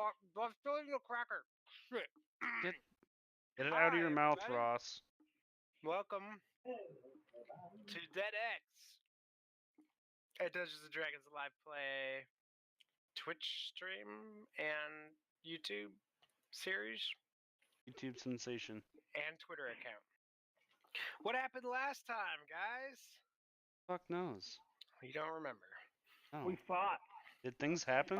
I'm still eating a cracker. Shit. Get it out of your mouth, everybody. Ross. Welcome to DedEx. Dungeons and Dragons live play Twitch stream and YouTube series YouTube sensation. and Twitter account. What happened last time, guys? Fuck knows. You don't remember. Oh. We fought. Did things happen?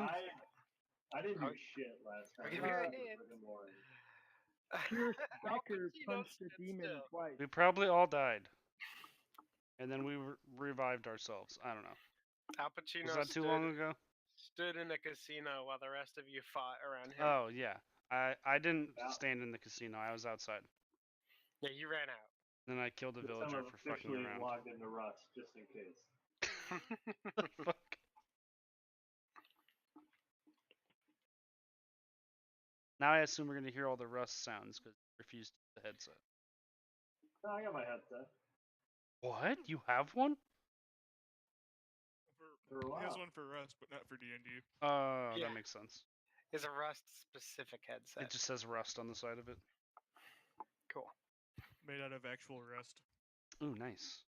I didn't do shit last time. I'll give you a hint. Pierce Becker Pacino punched a stood demon still. twice. We probably all died. And then we revived ourselves. I don't know. Al Pacino Was that too long ago? stood in a casino while the rest of you fought around him. Oh, yeah. I didn't stand in the casino. I was outside. Yeah, you ran out. Then I killed a villager for fucking around. Logged into Rust just in case. Fuck. Now I assume we're gonna hear all the Rust sounds because I refused the headset. No, I got my headset. What? You have one? For He has one for Rust, but not for D&D. Oh, Yeah. that makes sense. It's a Rust-specific headset. It just says Rust on the side of it. Cool. Made out of actual Rust. Ooh, nice.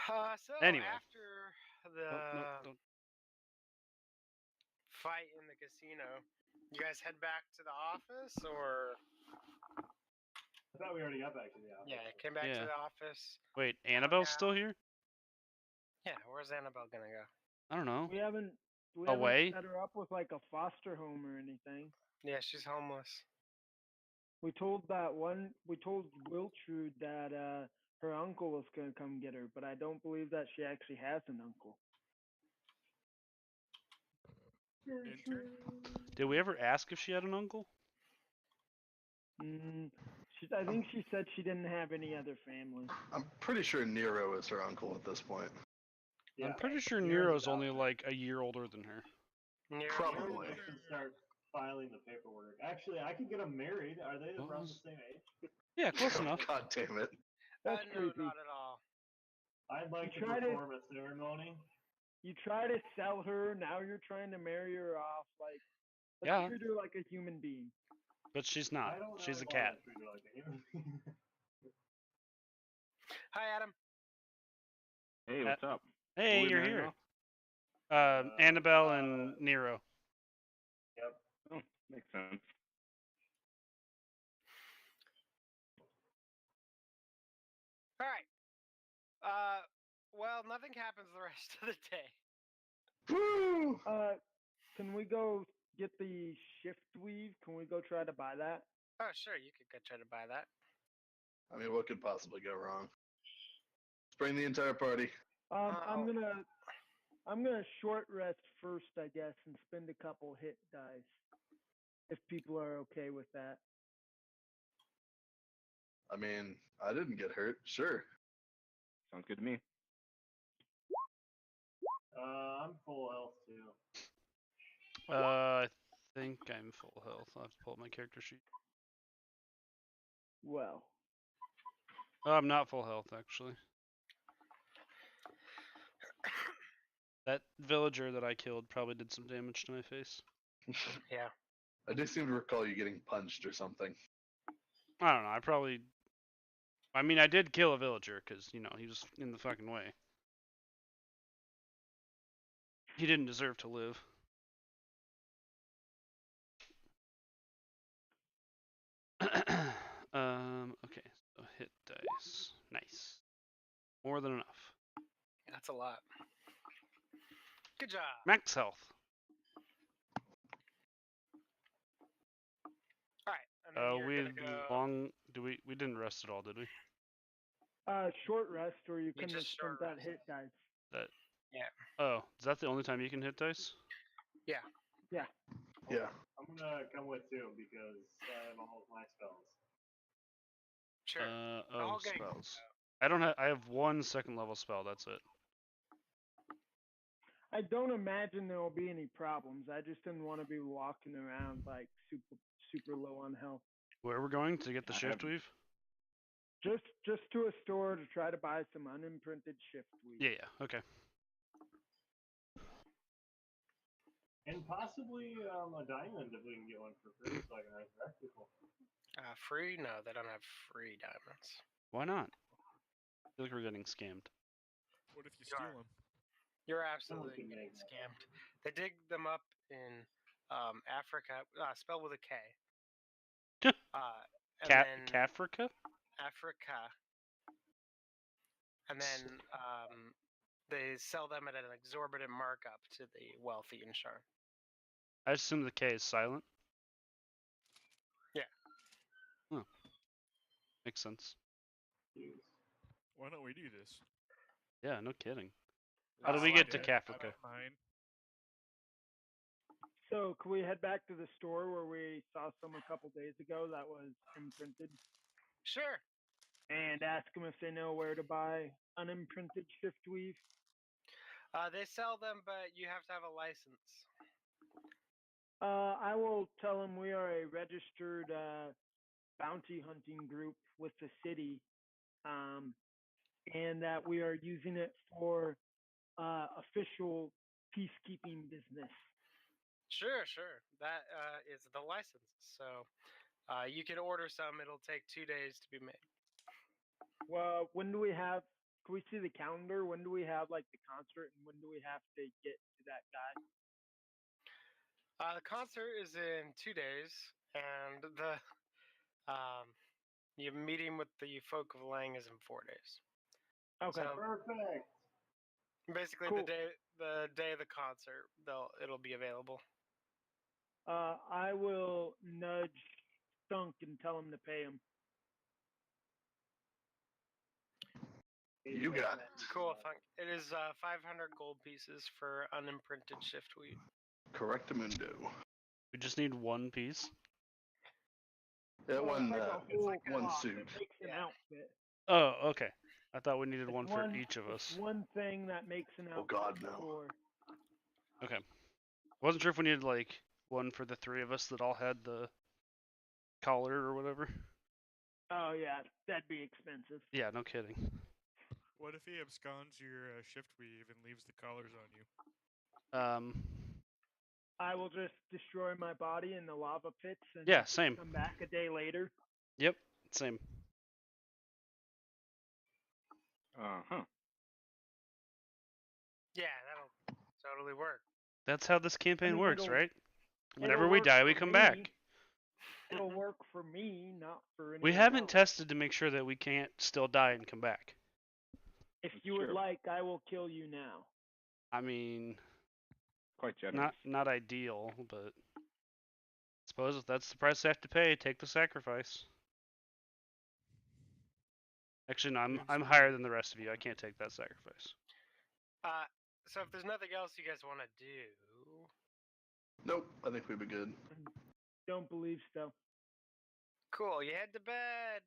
So Anyway. after the Don't. fight in the casino, you guys head back to the office, or I thought we already got back to the office. yeah, came back Yeah. to the office. Wait, Annabelle's still here? Yeah, where's Annabelle gonna go? I don't know. We haven't Away? set her up with like a foster home or anything. Yeah, she's homeless. We told Wiltrude that her uncle was gonna come get her, but I don't believe that she actually has an uncle. Intern? Did we ever ask if she had an uncle? I think she said she didn't have any other family. I'm pretty sure Nero is her uncle at this point. Yeah. I'm pretty sure Nero's Nero's only adopted. like a year older than her. Nero, Probably. I should start filing the paperwork. Actually, I could get them married. Are they What around was- the same age? Yeah, close enough. God damn it. That's no, creepy. not at all. I'd like You to tried it. perform a ceremony. You try to sell her, now you're trying to marry her off. Like, let's Yeah. treat her like a human being. But she's I not. don't She's a really cat. wanna treat her like a human being. Hi, Adam. Hey, what's up? Hey, Who we you're marrying here. now? Annabelle and Nero. Yep. Oh, makes sense. All right. Well, nothing happens the rest of the day. Woo! Can we go get the shift weave? Can we go try to buy that? Oh, sure, you could go try to buy that. I mean, what could possibly go wrong? Let's bring the entire party. I'm gonna short rest first, I guess, and spend a couple hit dice. If people are okay with that. I mean, I didn't get hurt. Sure. Sounds good to me. I'm full health too. I think I'm full health. I'll have to pull up my character sheet. Well, Oh, I'm not full health, actually. That villager that I killed probably did some damage to my face. Yeah. I do seem to recall you getting punched or something. I don't know. I mean, I did kill a villager because, you know, he was in the fucking way. He didn't deserve to live. Okay, so hit dice. Nice. More than enough. That's a lot. Good job. Max health. All right. And then We you're gonna go... we didn't rest at all, did we? short rest, or you can just spend short that rest. hit dice. Oh, is that the only time you can hit dice? Yeah. Yeah. I'm gonna come with too because I have all of my spells. Sure. All getting spells. I have one second level spell, that's it. I don't imagine there will be any problems. I just didn't want to be walking around like super low on health. Where we're going to get the I shift have- weave? Just to a store to try to buy some unimprinted shift weave. Yeah, okay. And possibly a diamond if we can get one for free so I can resurrect people. Free? No, they don't have free diamonds. Why not? I feel like we're getting scammed. What if you You steal are. them? You're Someone absolutely can getting make that. scammed. They dig them up in Africa, spelled with a K. And then Cafrica? Africa. And then they sell them at an exorbitant markup to the wealthy and sharp. I assume the K is silent. Yeah. Oh. Makes sense. Jeez. Why don't we do this? Yeah, no kidding. How do Uh, we get to Yeah, I Cafrica? don't mind. So, can we head back to the store where we saw some a couple days ago that was imprinted Sure. and ask them if they know where to buy unimprinted shift weave? They sell them, but you have to have a license. I will tell them we are a registered bounty hunting group with the city, and that we are using it for official peacekeeping business. Sure. That is the license. So you can order some. It'll take 2 days to be made. Well, when do we have? Can we see the calendar? When do we have like the concert, and when do we have to get to that guy? The concert is in 2 days, and the your meeting with the folk of Lang is in 4 days. Okay. So Perfect. basically, Cool. the day of the concert, it'll be available. I will nudge Stunk and tell him to pay him. You got it. Cool. Funk. It is 500 gold pieces for unimprinted shift wheat. Correctamundo. We just need one piece. That Well, one, it's like a whole one cloth. suit. It makes an Yeah. outfit. Oh, okay. I thought we needed It's one for each of it's us. one thing that makes an outfit. Oh God, no. For... Okay. Wasn't sure if we needed like one for the three of us that all had the collar or whatever. Oh yeah, that'd be expensive. Yeah, no kidding. What if he absconds your shift weave and leaves the collars on you? I will just destroy my body in the lava pits and Yeah, same. come back a day later. Yep, same. Uh-huh. Yeah, that'll totally work. That's how this campaign mean, works, it'll- right? it'll Whenever we work die, we for come me. back. It'll work for me, not for anyone We haven't else. tested to make sure that we can't still die and come back. If you would Sure. like, I will kill you now. I mean, Quite generous. not ideal, but suppose if that's the price I have to pay, take the sacrifice. Actually, no, I'm higher than the rest of you. I can't take that sacrifice. So if there's nothing else you guys want to do, Nope, I think we'd be good. Don't believe so. cool. You head to bed.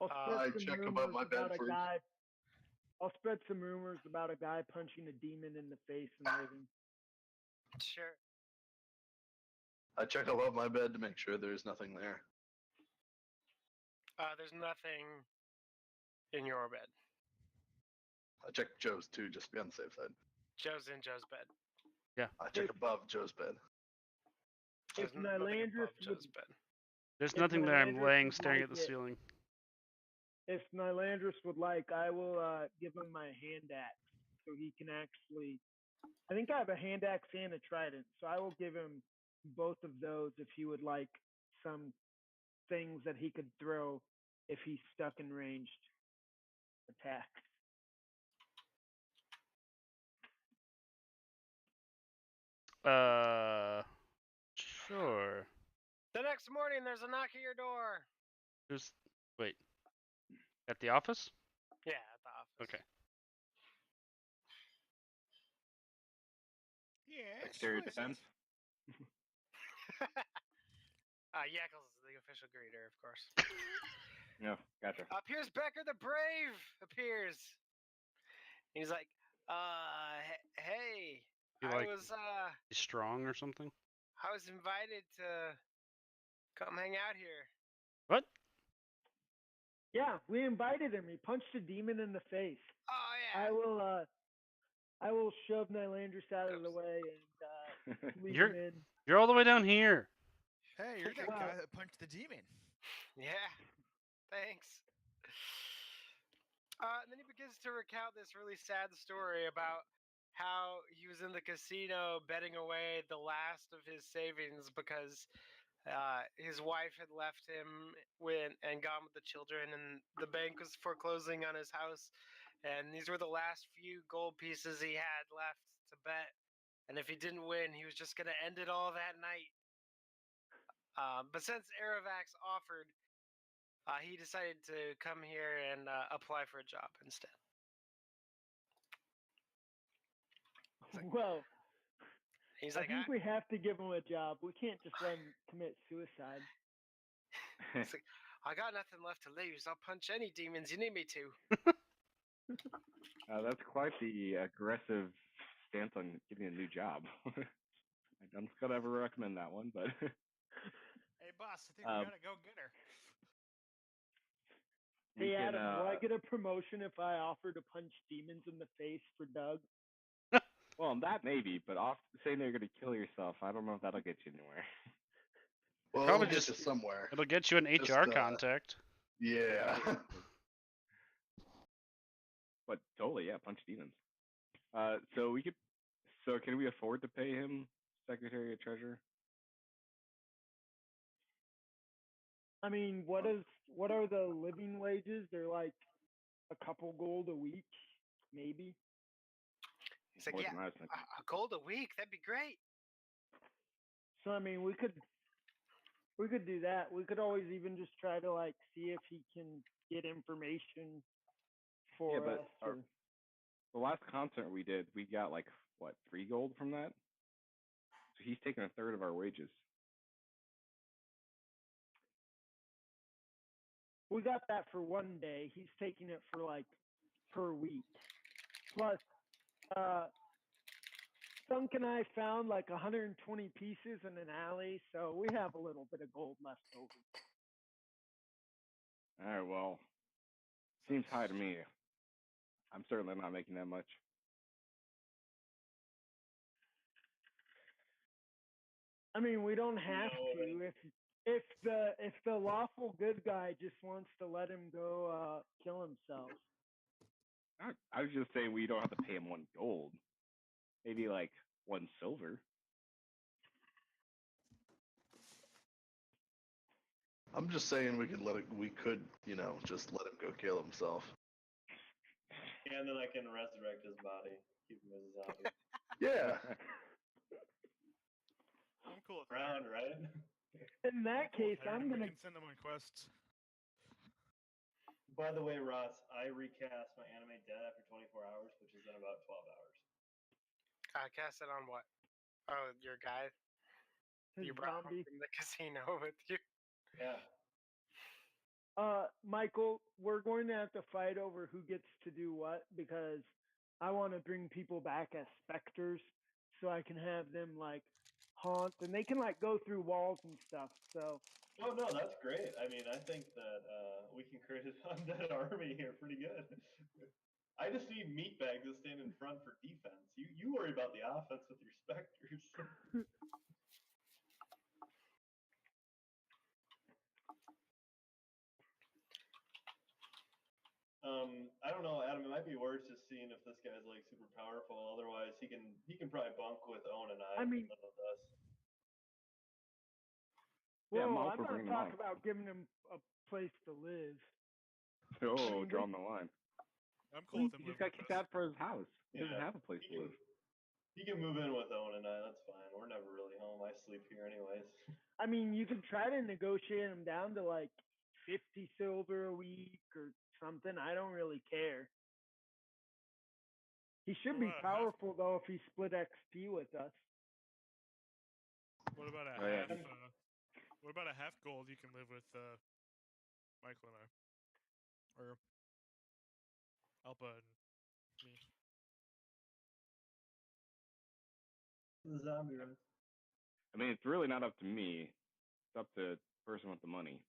I'll spread I some check rumors above my bed about a first. guy. I'll spread some rumors about a guy punching a demon in the face and living. Sure. I check above my bed to make sure there's nothing there. There's nothing in your bed. I check Joe's too, just to be on the safe side. Joe's in Joe's bed. I check above Joe's bed. There's If nothing Nylandris above would, Joe's bed. There's If nothing there. I'm Nylandris laying would staring like at the it- ceiling. if Nylandris would like, I will give him my hand axe so he can actually. I think I have a hand axe and a trident, so I will give him both of those if he would like some things that he could throw if he's stuck in ranged attack. Sure. The next morning, there's a knock at your door. Wait. At the office? Yeah, at the office. Okay. Yeah. Exterior defense. Yackles is the official greeter, of course. No, gotcha. Here's Becker the Brave appears. He's like, hey, You I like- was He's strong or something? I was invited to come hang out here. What? Yeah, we invited him. He punched a demon in the face. Oh yeah. I will shove Nylandris out of the way and Leave You're- him in. You're all the way down here. Hey, you're that Wow. guy that punched the demon. Yeah, thanks. And then he begins to recount this really sad story about how he was in the casino betting away the last of his savings because his wife had left him and gone with the children, and the bank was foreclosing on his house, and these were the last few gold pieces he had left to bet. And if he didn't win, he was just going to end it all that night. But since Aravax offered, he decided to come here and apply for a job instead. Well, He's I like, think we have to give him a job. We can't just let him commit suicide. he's like, I got nothing left to lose. I'll punch any demons you need me to. That's quite the aggressive stance on getting a new job. I don't think I'd ever recommend that one, but Hey, boss, I think we gotta go get her. we Hey, can, Adam, will I get a promotion if I offer to punch demons in the face for Doug? well, that maybe, but saying that you're going to kill yourself, I don't know if that'll get you anywhere. Well, Probably it'll get just- you somewhere. It'll get you an Just, HR contact. Yeah. But totally, yeah, punch demons. So can we afford to pay him Secretary of Treasurer? I mean, what are the living wages? They're like a couple gold a week, maybe. He's like, More yeah, than I was thinking. a gold a week, that'd be great. So I mean, we could do that. We could always even just try to like see if he can get information for Yeah, but us. Or, the last concert we did, we got like what, 3 gold from that? So he's taking a third of our wages. we got that for one day. He's taking it for like per week. Plus, Thunk and I found like 120 pieces in an alley, so we have a little bit of gold left over. All right, well, seems high to me. I'm certainly not making that much. I mean, we don't have to. If the lawful good guy just wants to let him go kill himself. I was just saying we don't have to pay him 1 gold. Maybe like 1 silver. I'm just saying we could, just let him go kill himself. And then I can resurrect his body, keep him as a zombie. Yeah. I'm cool with Round, that. right? In that case, I'm We gonna. can send them on quests. By the way, Ross, I recast my anime dead after 24 hours, which is in about 12 hours. Cast it on what? Oh, your guy? His You brought him zombie. from the casino with you? Yeah. Michael, we're going to have to fight over who gets to do what because I want to bring people back as specters so I can have them like haunt and they can like go through walls and stuff. So Oh, no, that's great. I mean, I think that we can create an undead army here pretty good. I just need meatbags to stand in front for defense. You worry about the offense with your specters. I don't know, Adam. It might be worth just seeing if this guy's like super powerful. Otherwise, he can probably bunk with Owen and I. I mean- and live with us. Yeah, I'm well, all I'm for not bringing him talking on. about giving him a place to live. Oh, drawing the line. I'm cool with He him just living got with kicked us. out for his house. He doesn't Yeah, have a place he to can, live. he can move in with Owen and I. That's fine. We're never really home. I sleep here anyways. I mean, you could try to negotiate him down to like 50 silver a week or something. I don't really care. He should be What about powerful though if he split XP with us. What about a Oh, yeah, half? he's- What about a half gold you can live with Michael and I, or Alpa and me? The zombie run. I mean, it's really not up to me. It's up to the person with the money.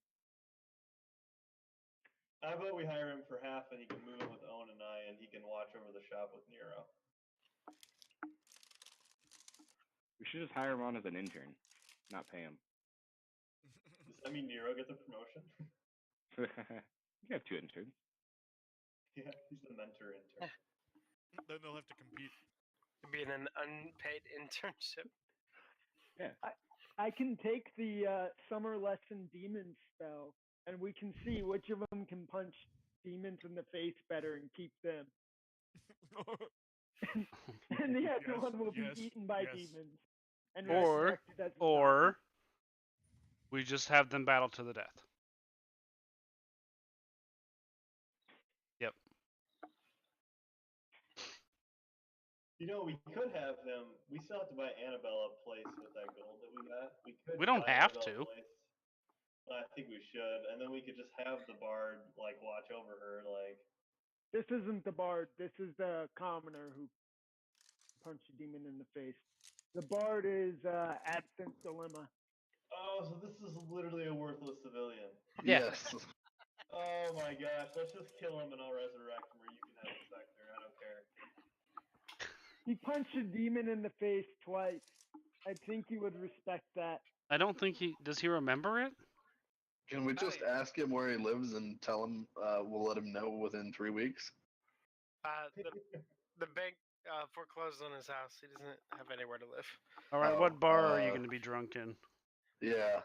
How about we hire him for half and he can move in with Owen and I and he can watch over the shop with Nero? We should just hire him on as an intern, not pay him. Does that mean Nero gets a promotion? You have 2 interns. Yeah, he's the mentor intern. Then they'll have to compete. Be in an unpaid internship. I can take the summer lesson demon spell, and we can see which of them can punch demons in the face better and keep them. And the other one will be eaten by demons. And resurrected as a Or we just have them battle to the death. Yep. You know, we could have him. We still have to buy Annabelle a place with that gold that we got. We don't buy have Annabelle a to. place. I think we should, and then we could just have the bard like watch over her. Like, This isn't the bard. This is the commoner who punched a demon in the face. The bard is Absent Dilemma. oh, so this is literally a worthless civilian. Yeah. Yes. Oh my gosh, let's just kill him and I'll resurrect him, or you can have the Spectre. I don't care. He punched a demon in the face twice. I think he would respect that. I don't think does he remember it? Can we just ask him where he lives and tell him we'll let him know within 3 weeks? The bank foreclosed on his house. He doesn't have anywhere to live. All right, what bar are you going to be drunk in? Yeah.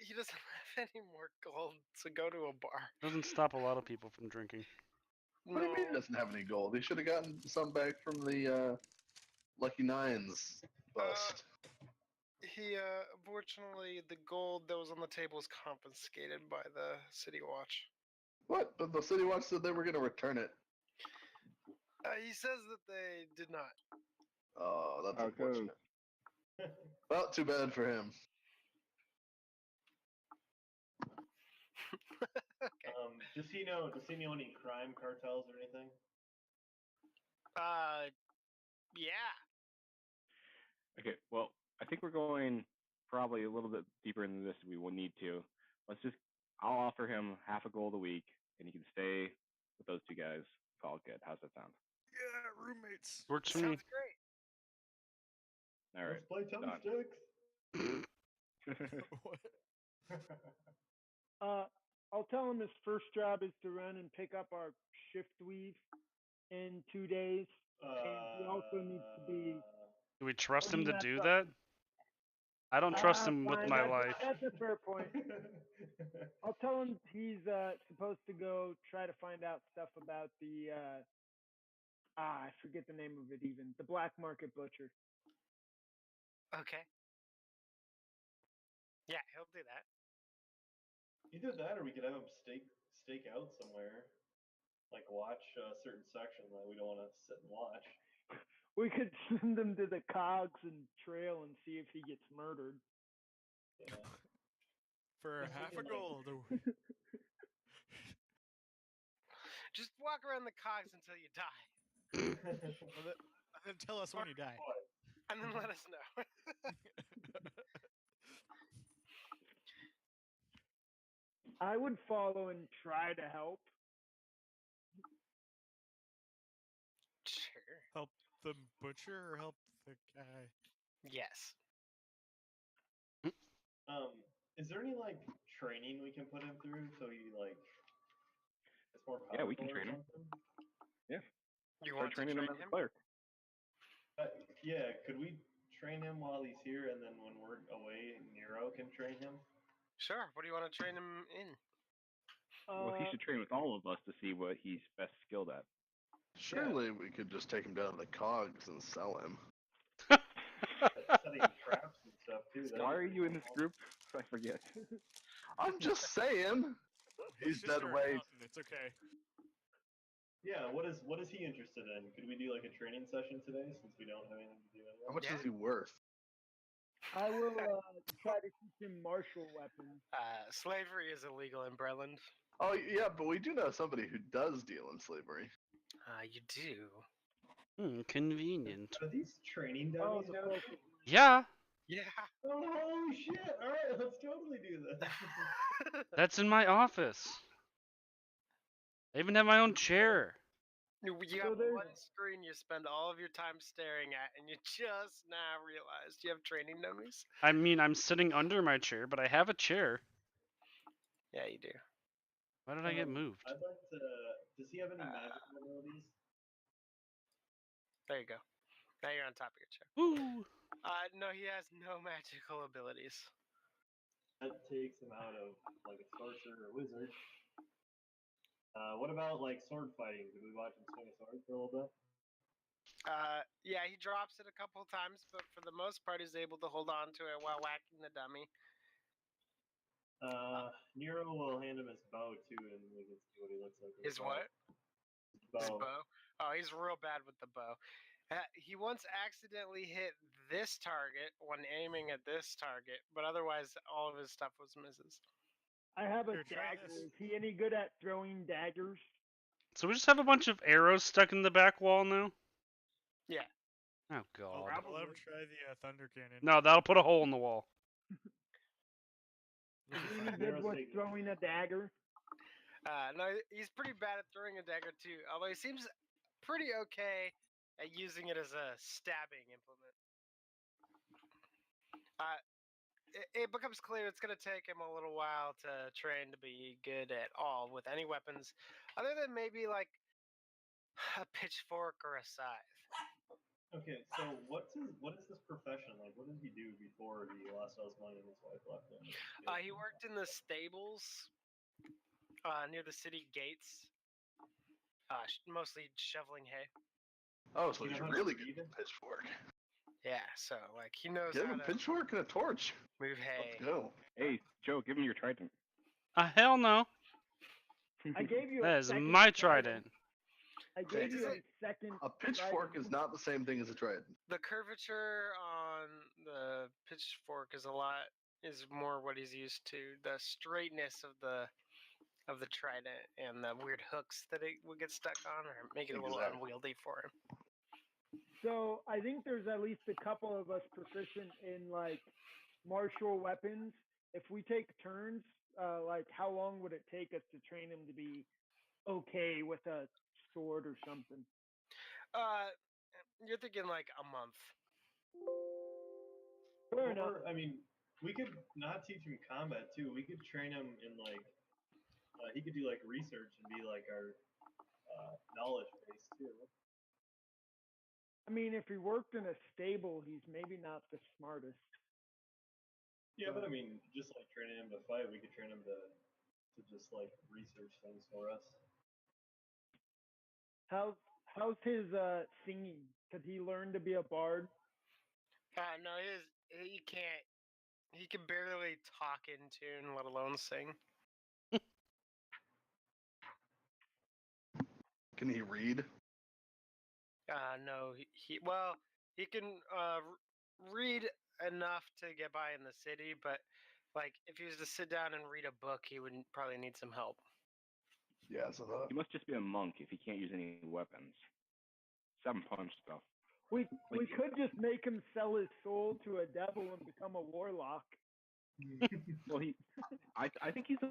He doesn't have any more gold to go to a bar. Doesn't stop a lot of people from drinking. What do you mean he doesn't have any gold? He should have gotten some back from the Lucky Nines bust. He unfortunately, the gold that was on the table was confiscated by the City Watch. What? But the City Watch said they were going to return it. He says that they did not. Oh, that's How it goes. unfortunate. Well, too bad for him. Okay. Does he know any crime cartels or anything? Yeah. Okay, well, I think we're going probably a little bit deeper into this than we will need to. I'll offer him half a gold a week, and he can stay with those 2 guys. It's all good. How's that sound? Yeah, roommates. Works for me. Sounds great. All right. Let's play done. thumbsticks. I'll tell him his first job is to run and pick up our shift weave in 2 days. And he also needs to be. Do we trust him to that's do up. that? I don't trust him with Fine, my that's- life. That's a fair point. I'll tell him he's supposed to go try to find out stuff about the I forget the name of it even. The black market butcher. Okay. Yeah, he'll do that. Either that, or we could have him stake out somewhere, like watch a certain section that we don't want to sit and watch. We could send him to the cogs and trail and see if he gets murdered. Yeah. For Just half a thinking, like- gold. Just walk around the cogs until you die, And then tell us when you die. and then let us know. I would follow and try to help. Sure. Help the butcher or help the guy? Yes. Is there any like training we can put him through so he like it's more powerful? Yeah, we can or train him. something? You Start want to training train him as a him? cleric. Yeah, could we train him while he's here, and then when we're away, Nero can train him? Sure. What do you want to train him in? Well, he should train with all of us to see what he's best skilled at. Surely we could just take him down to the cogs and sell him. Setting traps and stuff too. that'd Why be are pretty you in this cool. group? I forget. I'm just saying. He's Just dead our weight. accountant, it's okay. Yeah, what is he interested in? Could we do like a training session today since we don't have anything to do How anyway? much is he worth? I will try to teach him martial weapons. Slavery is illegal in Breland. Oh yeah, but we do know somebody who does deal in slavery. You do. Convenient. Are these training Oh, dummies the now? folk- Yeah, Yeah. Oh, holy shit! All right, let's totally do this. that's in my office. I even have my own chair. You So have there's- one screen you spend all of your time staring at, and you just now realized you have training dummies. I mean, I'm sitting under my chair, but I have a chair. Yeah, you do. Why did I get moved? I'd like to. Does he have any magical abilities? There you go. Now you're on top of your chair. Woo! No, he has no magical abilities. That takes him out of like a sorcerer or wizard. What about like sword fighting? Did we watch him swing a sword for a little bit? Yeah, he drops it a couple times, but for the most part, he's able to hold on to it while whacking the dummy. Nero will hand him his bow too, and we can see what he looks like. with His a bow. what? His bow. Oh, he's real bad with the bow. He once accidentally hit this target when aiming at this target, but otherwise all of his stuff was misses. I have a Here, try dagger. this. Is he any good at throwing daggers? So we just have a bunch of arrows stuck in the back wall now? Yeah. Oh, Oh, God. let him Probably. try the thunder cannon. No, that'll put a hole in the wall. Is he any good with throwing a dagger? No, he's pretty bad at throwing a dagger too, although he seems pretty okay at using it as a stabbing implement. It becomes clear it's going to take him a little while to train to be good at all with any weapons, other than maybe like a pitchfork or a scythe. Okay, so what is his profession like? What did he do before he lost all his money and his wife left him? He worked in the stables near the city gates, mostly shoveling hay. Oh, so You he's know how to really read good it? with pitchfork. Yeah, so like he knows Give how him a to pitchfork and a torch. move hay. Let's go. Hey, Joe, give him your trident. Hell no. I gave you That a is second my trident. I gave you a Is second. A pitchfork is not the same thing as a trident. The curvature on the pitchfork is more what he's used to. The straightness of the trident and the weird hooks that it would get stuck on or make it a little Exactly. unwieldy for him. So I think there's at least a couple of us proficient in like martial weapons. If we take turns, like how long would it take us to train him to be okay with a sword or something? You're thinking like a month. Fair enough. Or, I mean, we could not teach him combat too. We could train him in like he could do like research and be like our knowledge base too. I mean, if he worked in a stable, he's maybe not the smartest. Yeah, but I mean, just like training him to fight, we could train him to just like research things for us. How's his singing? Could he learn to be a bard? No, he can't. He can barely talk in tune, let alone sing. Can he read? No, he can read enough to get by in the city, but like if he was to sit down and read a book, he would probably need some help. Yeah, so He must just be a monk if he can't use any weapons. Seven punch stuff. We could just make him sell his soul to a devil and become a warlock. Well, I think he's a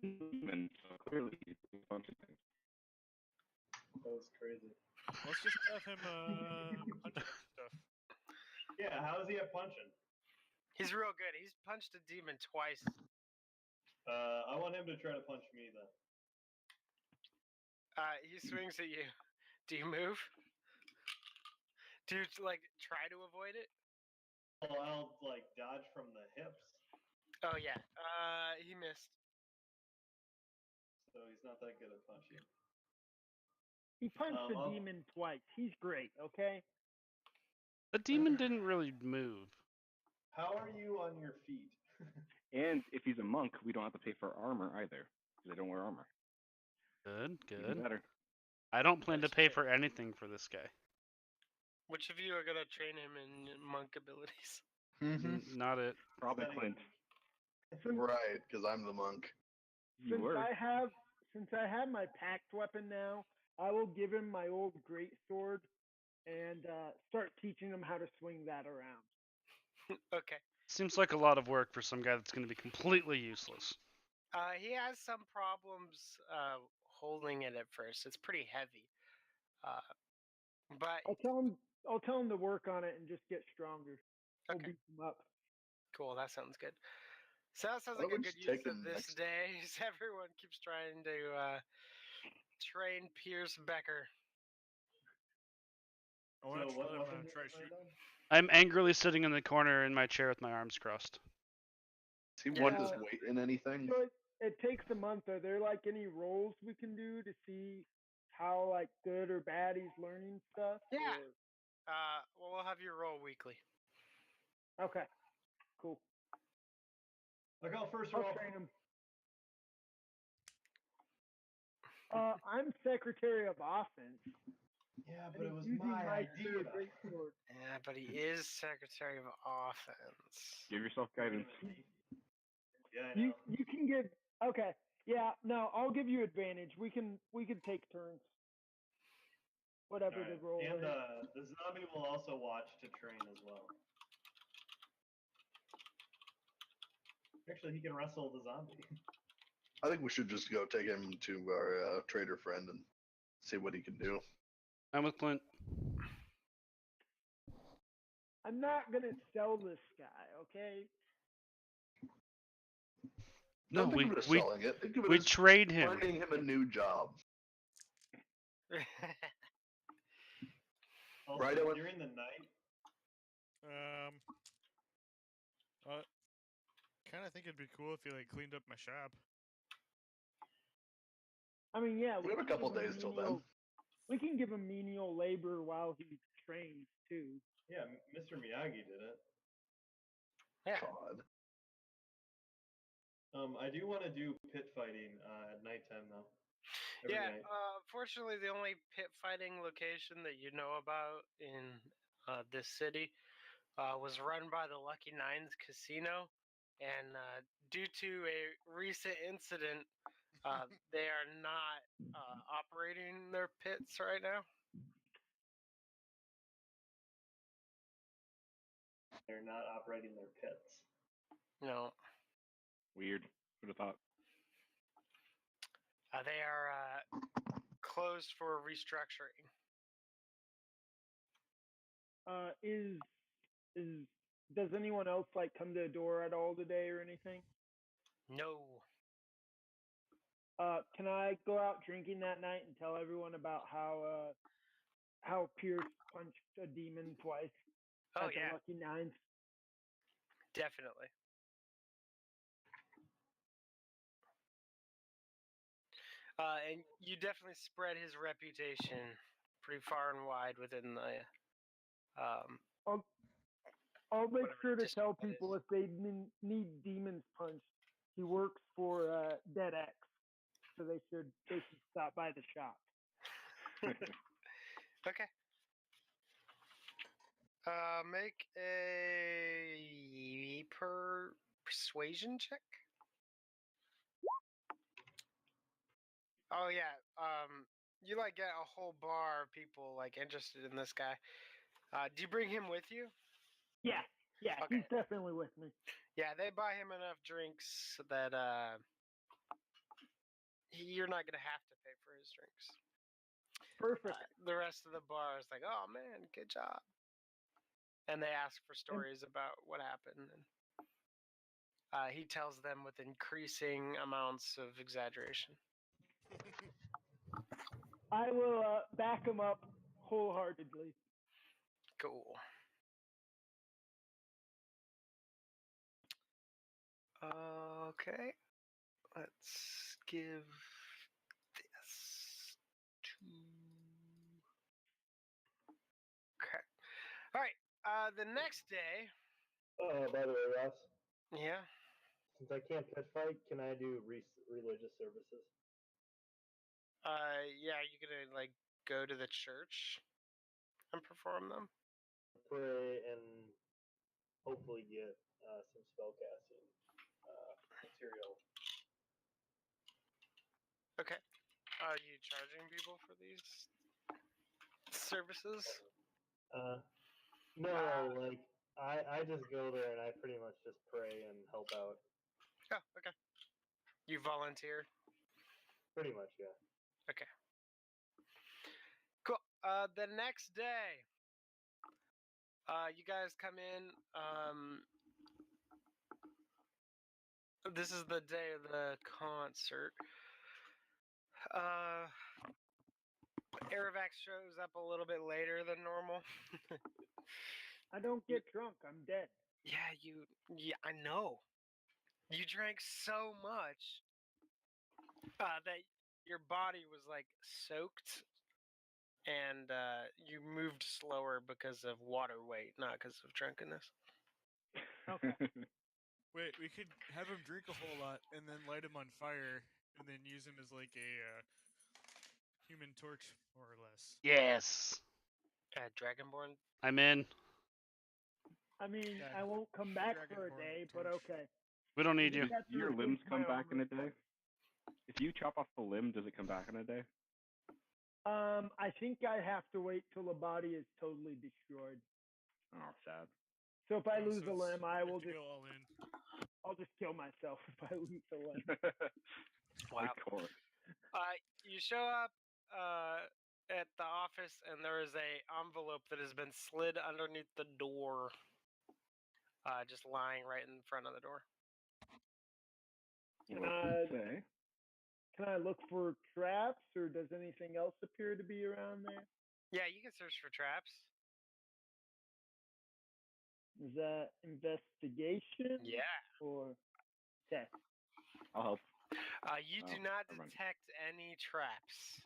demon, so clearly he's doing a bunch of things. That was crazy. Let's just have him punch stuff. Yeah, how is he at punching? He's real good. He's punched a demon twice. I want him to try to punch me then. He swings at you. Do you move? Do you like try to avoid it? Well, I'll like dodge from the hips, Oh yeah. He missed. so he's not that good at punching. He punched a I'll- demon twice. He's great, okay? The demon didn't really move. How are you on your feet? And if he's a monk, we don't have to pay for armor either, because they don't wear armor. Good, Even good. better. I don't plan to That's pay good. for anything for this guy. Which of you are gonna train him in monk abilities? Not it. Probably Setting- Clint. Right, because I'm the monk. You Since were. I have my packed weapon now, I will give him my old great sword and start teaching him how to swing that around. Okay. Seems like a lot of work for some guy that's going to be completely useless. He has some problems holding it at first. It's pretty heavy. But I'll tell him to work on it and just get stronger. We'll Okay. beat him up. cool, that sounds good. So that sounds Why like don't a we good just use take of him this next- day. As everyone keeps trying to train Pierce Becker. I want to So what let him weapons try are shoot. done? I'm angrily sitting in the corner in my chair with my arms crossed. Does he Yeah. want his weight in anything? So it takes a month. Are there like any rolls we can do to see how like good or bad he's learning stuff? Yeah. Well, we'll have you roll weekly. Okay. Cool. I'll go first I'll roll. train him. I'm Secretary of Offense. Yeah, and but it he's was using my third idea. greatsword. Yeah, but he is Secretary of Offense. Give yourself guidance. Yeah, I know. You can give. Okay. Yeah. No, I'll give you advantage. We can take turns. Whatever the Alright. roll And is. the zombie will also watch to train as well. Actually, he can wrestle the zombie. I think we should just go take him to our trader friend and see what he can do. I'm with Clint. I'm not gonna sell this guy. Okay. No, Don't think of it as we selling it. Think of it we as trade him. finding him a new job. Also, Right, Owen? during the night, Kind of think it'd be cool if you like cleaned up my shop. I mean, yeah. We have a can couple give him days till menial- then. We can give him menial labor while he trains too. yeah, Mr. Miyagi did it. Yeah. God. I do want to do pit fighting at nighttime though. Every Yeah, night. fortunately, the only pit fighting location that you know about in this city was run by the Lucky Nines Casino, and due to a recent incident, they are not operating their pits right now. They're not operating their pits. No, Weird. Would have thought. they are closed for restructuring. Does anyone else like come to the door at all today or anything? No. Can I go out drinking that night and tell everyone about how Pierce punched a demon twice Oh at the yeah, Lucky Nines? definitely. And you definitely spread his reputation pretty far and wide within the I'll make whatever sure to district tell that is. people if they need demons punched. He works for DedEx, so they should stop by the shop. Okay. Make a persuasion check. Oh yeah. You like get a whole bar of people like interested in this guy. Do you bring him with you? Yeah, Okay. he's definitely with me. Yeah, they buy him enough drinks that you're not gonna have to pay for his drinks. Perfect. The rest of the bar is like, "Oh man, good job," and they ask for stories about what happened. And he tells them with increasing amounts of exaggeration. I will back him up wholeheartedly. Cool. Okay. Let's give this to. Okay. All right. The next day. By the way, Ross, Yeah. since I can't pit fight, can I do religious services? Yeah. You gonna like go to the church and perform them? Pray and hopefully get some spellcasting material. Okay. Are you charging people for these services? No, like I just go there and I pretty much just pray and help out. Oh, okay. You volunteer? Pretty much, yeah. Okay. Cool. the next day, you guys come in. This is the day of the concert. Aerovax shows up a little bit later than normal. I don't get drunk. I'm dead. Yeah, I know. You drank so much that your body was like soaked, and you moved slower because of water weight, not because of drunkenness. Okay. Wait, we could have him drink a whole lot and then light him on fire and then use him as like a human torch, more or less. Yes. Dragonborn. I'm in. I mean, Yeah, I won't come back for a Dragonborn day, but torch. okay. We don't need you. Just have to Your replace limbs come my back in armor. a day? If you chop off the limb, does it come back in a day? I think I have to wait till the body is totally destroyed. Oh, sad. So if I Oh, lose so a limb, I you have will to just go all in. I'll just kill myself if I lose a limb. Wow. Of course. You show up at the office, and there is a envelope that has been slid underneath the door, just lying right in front of the door. Can What's I- it say? Can I look for traps, or does anything else appear to be around there? Yeah, you can search for traps. Is that investigation? Yeah. Or okay. I'll help. You do Oh, not never mind. detect any traps.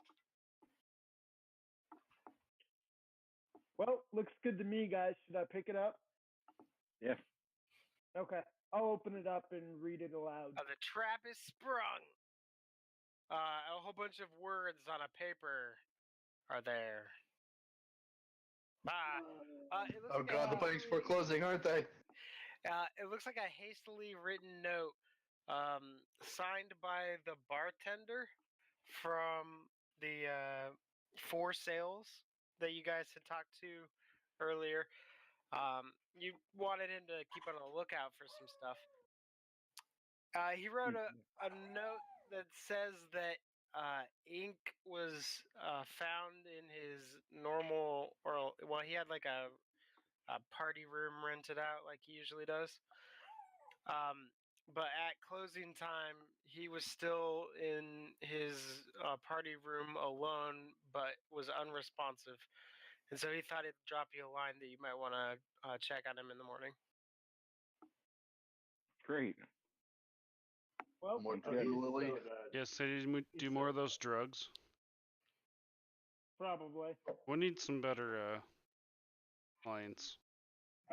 Well, looks good to me, guys. Should I pick it up? Yeah. Okay. I'll open it up and read it aloud. The trap is sprung. A whole bunch of words on a paper are there. It looks Oh like God, the banks hastily- foreclosing, aren't they? It looks like a hastily written note, signed by the bartender from the for sales that you guys had talked to earlier. You wanted him to keep on the lookout for some stuff. He wrote a note that says that ink was found in his normal, he had like a party room rented out like he usually does. But at closing time, he was still in his party room alone, but was unresponsive. And so he thought he'd drop you a line that you might want to check on him in the morning. Great. Well, More Okay. to do, Lily. So, Yes, so you do more of those drugs. probably. We need some better clients.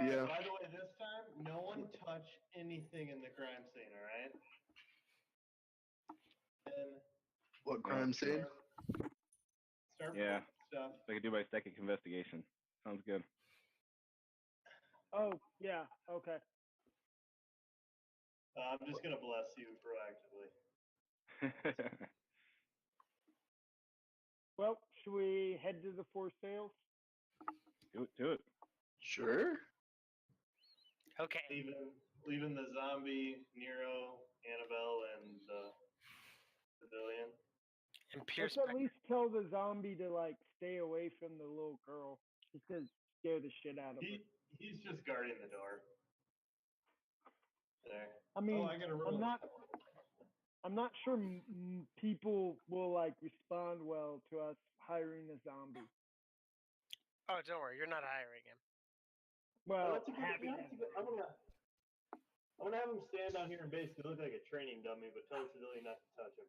Yeah. By the way, this time, no one touch anything in the crime scene, all right? And What crime scene? start Yeah. putting stuff. So I could do my psychic investigation. Sounds good. Oh, yeah. Okay. I'm just gonna bless you proactively. Well, should we head to the for sales? do it. Sure. Okay. Leaving the zombie, Nero, Annabelle, and the civilian. And Pierce. Let's at least tell the zombie to like stay away from the little girl. Just to scare the shit out of her. He's just guarding the door. There. I mean, I gotta roll. I'm not sure people will like respond well to us hiring a zombie. Oh, don't worry, you're not hiring him. Well, that's a good, having that's a good, I'm gonna have him stand down here and basically look like a training dummy, but tell the civilian not to touch him.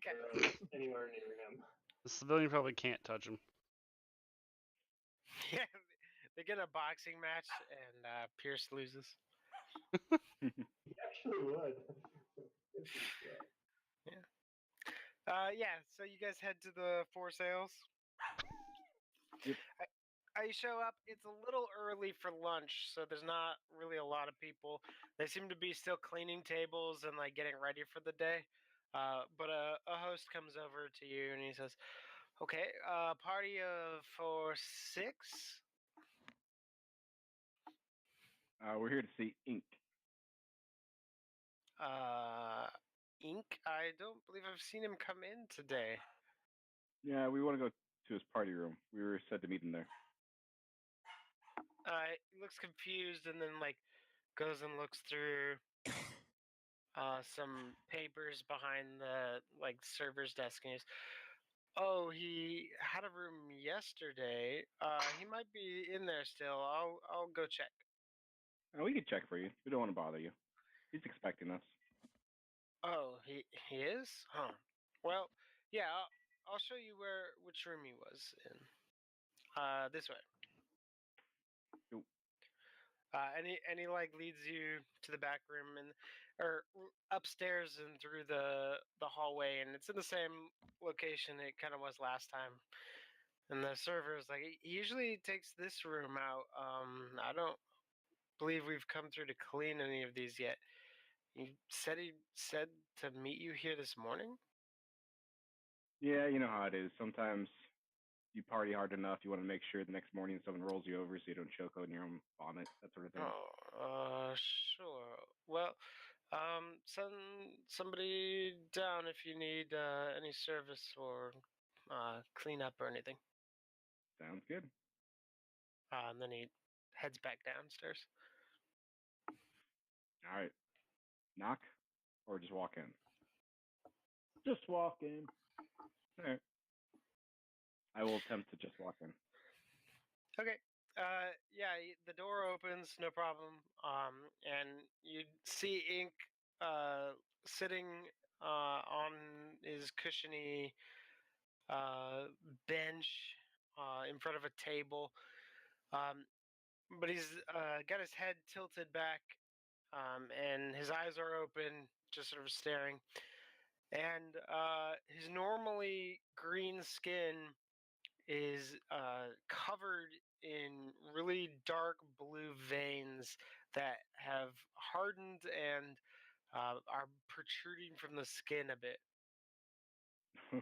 Okay. Or anywhere near him. The civilian probably can't touch him. Yeah, they get a boxing match and Pierce loses. He actually would. Yeah, so you guys head to the for sales. Yep. You show up. It's a little early for lunch, so there's not really a lot of people. They seem to be still cleaning tables and like getting ready for the day. But a host comes over to you and he says, "Okay, party of for 6." We're here to see ink. Ink. I don't believe I've seen him come in today. Yeah, we want to go to his party room. We were said to meet him there. He looks confused and then like goes and looks through some papers behind the like server's desk and he's, oh, he had a room yesterday. He might be in there still. I'll go check. We can check for you. We don't want to bother you. He's expecting us. Oh, he is? Huh. Well, yeah, I'll show you which room he was in. This way. Nope. And he like leads you to the back room or upstairs and through the hallway, and it's in the same location it kind of was last time. And the server is like, he usually takes this room out. I don't believe we've come through to clean any of these yet. He said to meet you here this morning. Yeah, you know how it is. Sometimes you party hard enough, you want to make sure the next morning someone rolls you over so you don't choke on your own vomit, that sort of thing. Oh, sure. Well, send somebody down if you need any service or cleanup or anything. Sounds good. And then he heads back downstairs. All right. Knock or just walk in? Just walk in. All right. I will attempt to just walk in. Okay. Yeah, the door opens, no problem. And you see Ink sitting on his cushiony bench in front of a table. But he's got his head tilted back, and his eyes are open, just sort of staring. And his normally green skin is covered in really dark blue veins that have hardened and are protruding from the skin a bit. You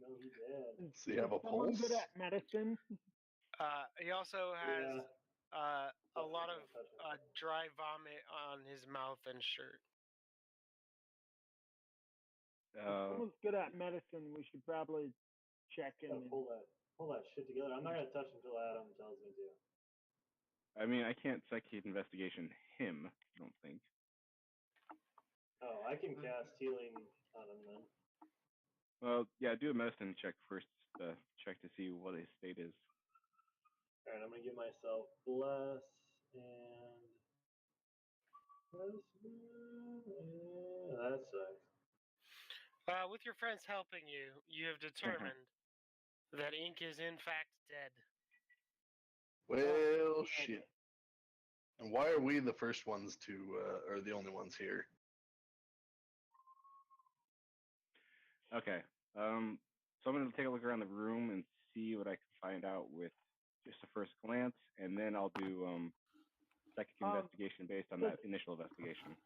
know he did. Does he have a Someone pulse? good at medicine. He also has Yeah. a lot of dry vomit on his mouth and shirt. If someone's good at medicine, we should probably check him. Gotta pull that shit together. I'm not gonna touch until Adam tells me to. I mean, I can't psychic investigation him, I don't think. Oh, I can cast healing on him then. Well, yeah, do a medicine check first. Check to see what his state is. Alright, I'm gonna give myself bless and that sucks. With your friends helping you, you have determined that Ink is in fact dead. Well, shit. And why are we the first ones to, or the only ones here? Okay. So I'm going to take a look around the room and see what I can find out with just a first glance, and then I'll do psychic investigation based on that initial investigation.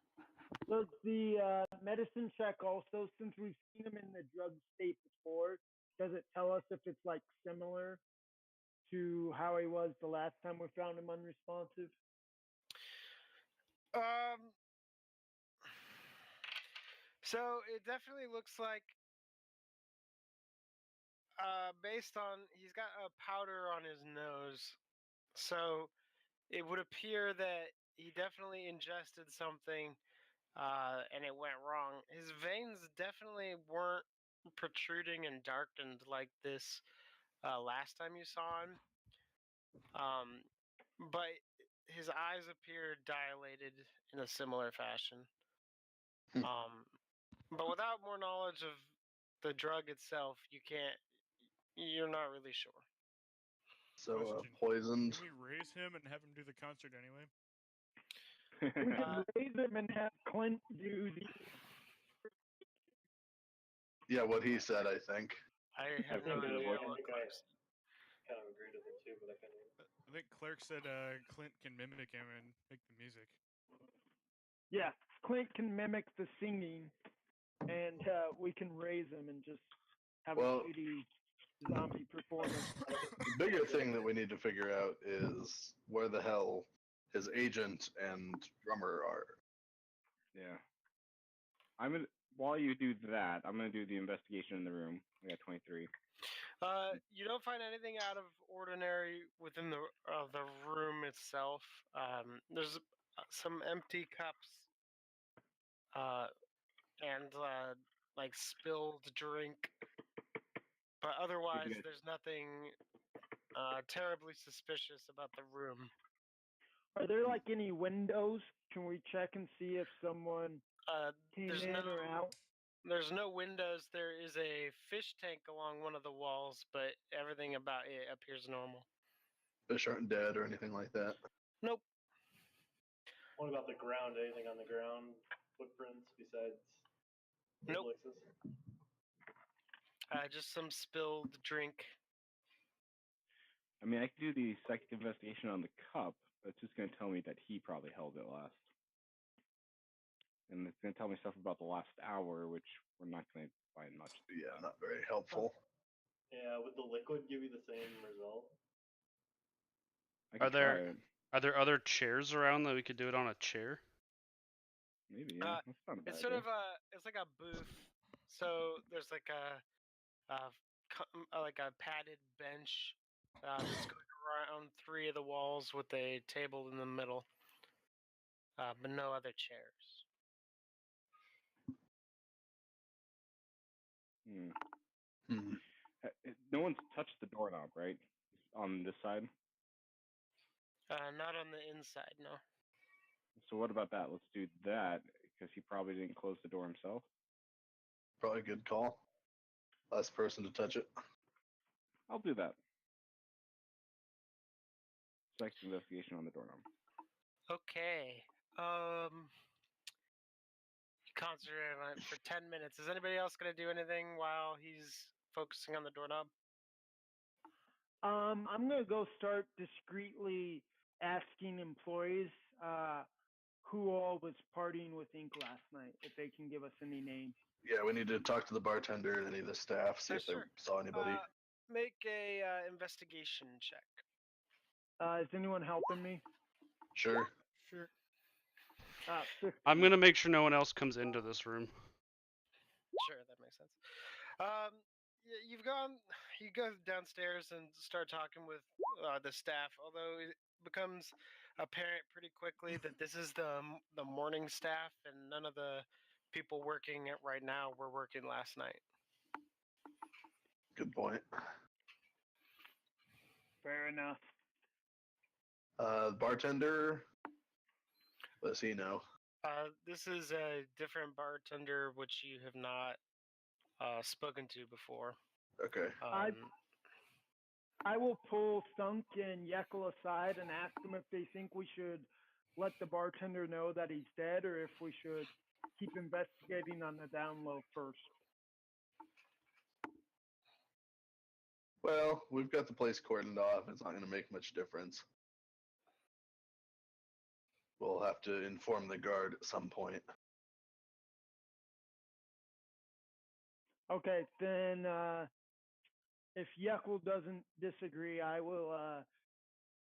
Does the medicine check also, since we've seen him in the drug state before, does it tell us if it's like similar to how he was the last time we found him unresponsive? So it definitely looks like, based on, he's got a powder on his nose, so it would appear that he definitely ingested something and it went wrong. His veins definitely weren't protruding and darkened like this last time you saw him. But his eyes appear dilated in a similar fashion. But without more knowledge of the drug itself, you're not really sure. So, Question. poisoned. Can we raise him and have him do the concert anyway? We can raise him and have Clint do the. Yeah, what he said, I think. I have no Clint do the idea voice? what I think Clark's- kind of agreed with him too, but I couldn't. I think Clerk said Clint can mimic him and make the music. Yeah, Clint can mimic the singing, and we can raise him and just have a shitty zombie performance. The bigger thing that we need to figure out is where the hell his agent and drummer are. Yeah. While you do that, I'm gonna do the investigation in the room. I got 23. You don't find anything out of ordinary within the room itself. There's some empty cups, and like spilled drink, but otherwise guys- there's nothing terribly suspicious about the room. Are there like any windows? Can we check and see if someone came There's in or out? There's no windows. There is a fish tank along one of the walls, but everything about it appears normal. Fish aren't dead or anything like that. Nope. What about the ground? Anything on the ground? Footprints besides Nope. Felix's? Just some spilled drink. I mean, I could do the psychic investigation on the cup, but it's just going to tell me that he probably held it last. And it's going to tell me stuff about the last hour, which we're not going to find much. Yeah, not very helpful. Yeah, would the liquid give you the same result? I could Are there- try it. Are there other chairs around that we could do it on a chair? Maybe, yeah. That's not a bad It's sort idea. of it's like a booth. So there's like like a padded bench that's going around 3 of the walls with a table in the middle, but no other chairs. Hmm. Hmm. No one's touched the doorknob, right? On this side. Not on the inside, no. So what about that? Let's do that because he probably didn't close the door himself. Probably a good call. Last person to touch it. I'll do that. Psychic investigation on the doorknob. Okay. Concentrate on it for 10 minutes. Is anybody else going to do anything while he's focusing on the doorknob? I'm gonna go start discreetly asking employees who all was partying with Ink last night, if they can give us any names. Yeah, we need to talk to the bartender and any of the staff, see if they Sure. saw anybody. Make a investigation check. Is anyone helping me? Sure. Sure. 15. I'm gonna make sure no one else comes into this room. Sure, that makes sense. You go downstairs and start talking with the staff. Although it becomes apparent pretty quickly that this is the morning staff, and none of the people working it right now were working last night. Good point. Fair enough. Bartender. What does he know? This is a different bartender which you have not spoken to before. Okay. I will pull Sunk and Yekel aside and ask them if they think we should let the bartender know that he's dead, or if we should keep investigating on the down low first. Well, we've got the place cordoned off. It's not going to make much difference. We'll have to inform the guard at some point. Okay, then if Yekel doesn't disagree, I will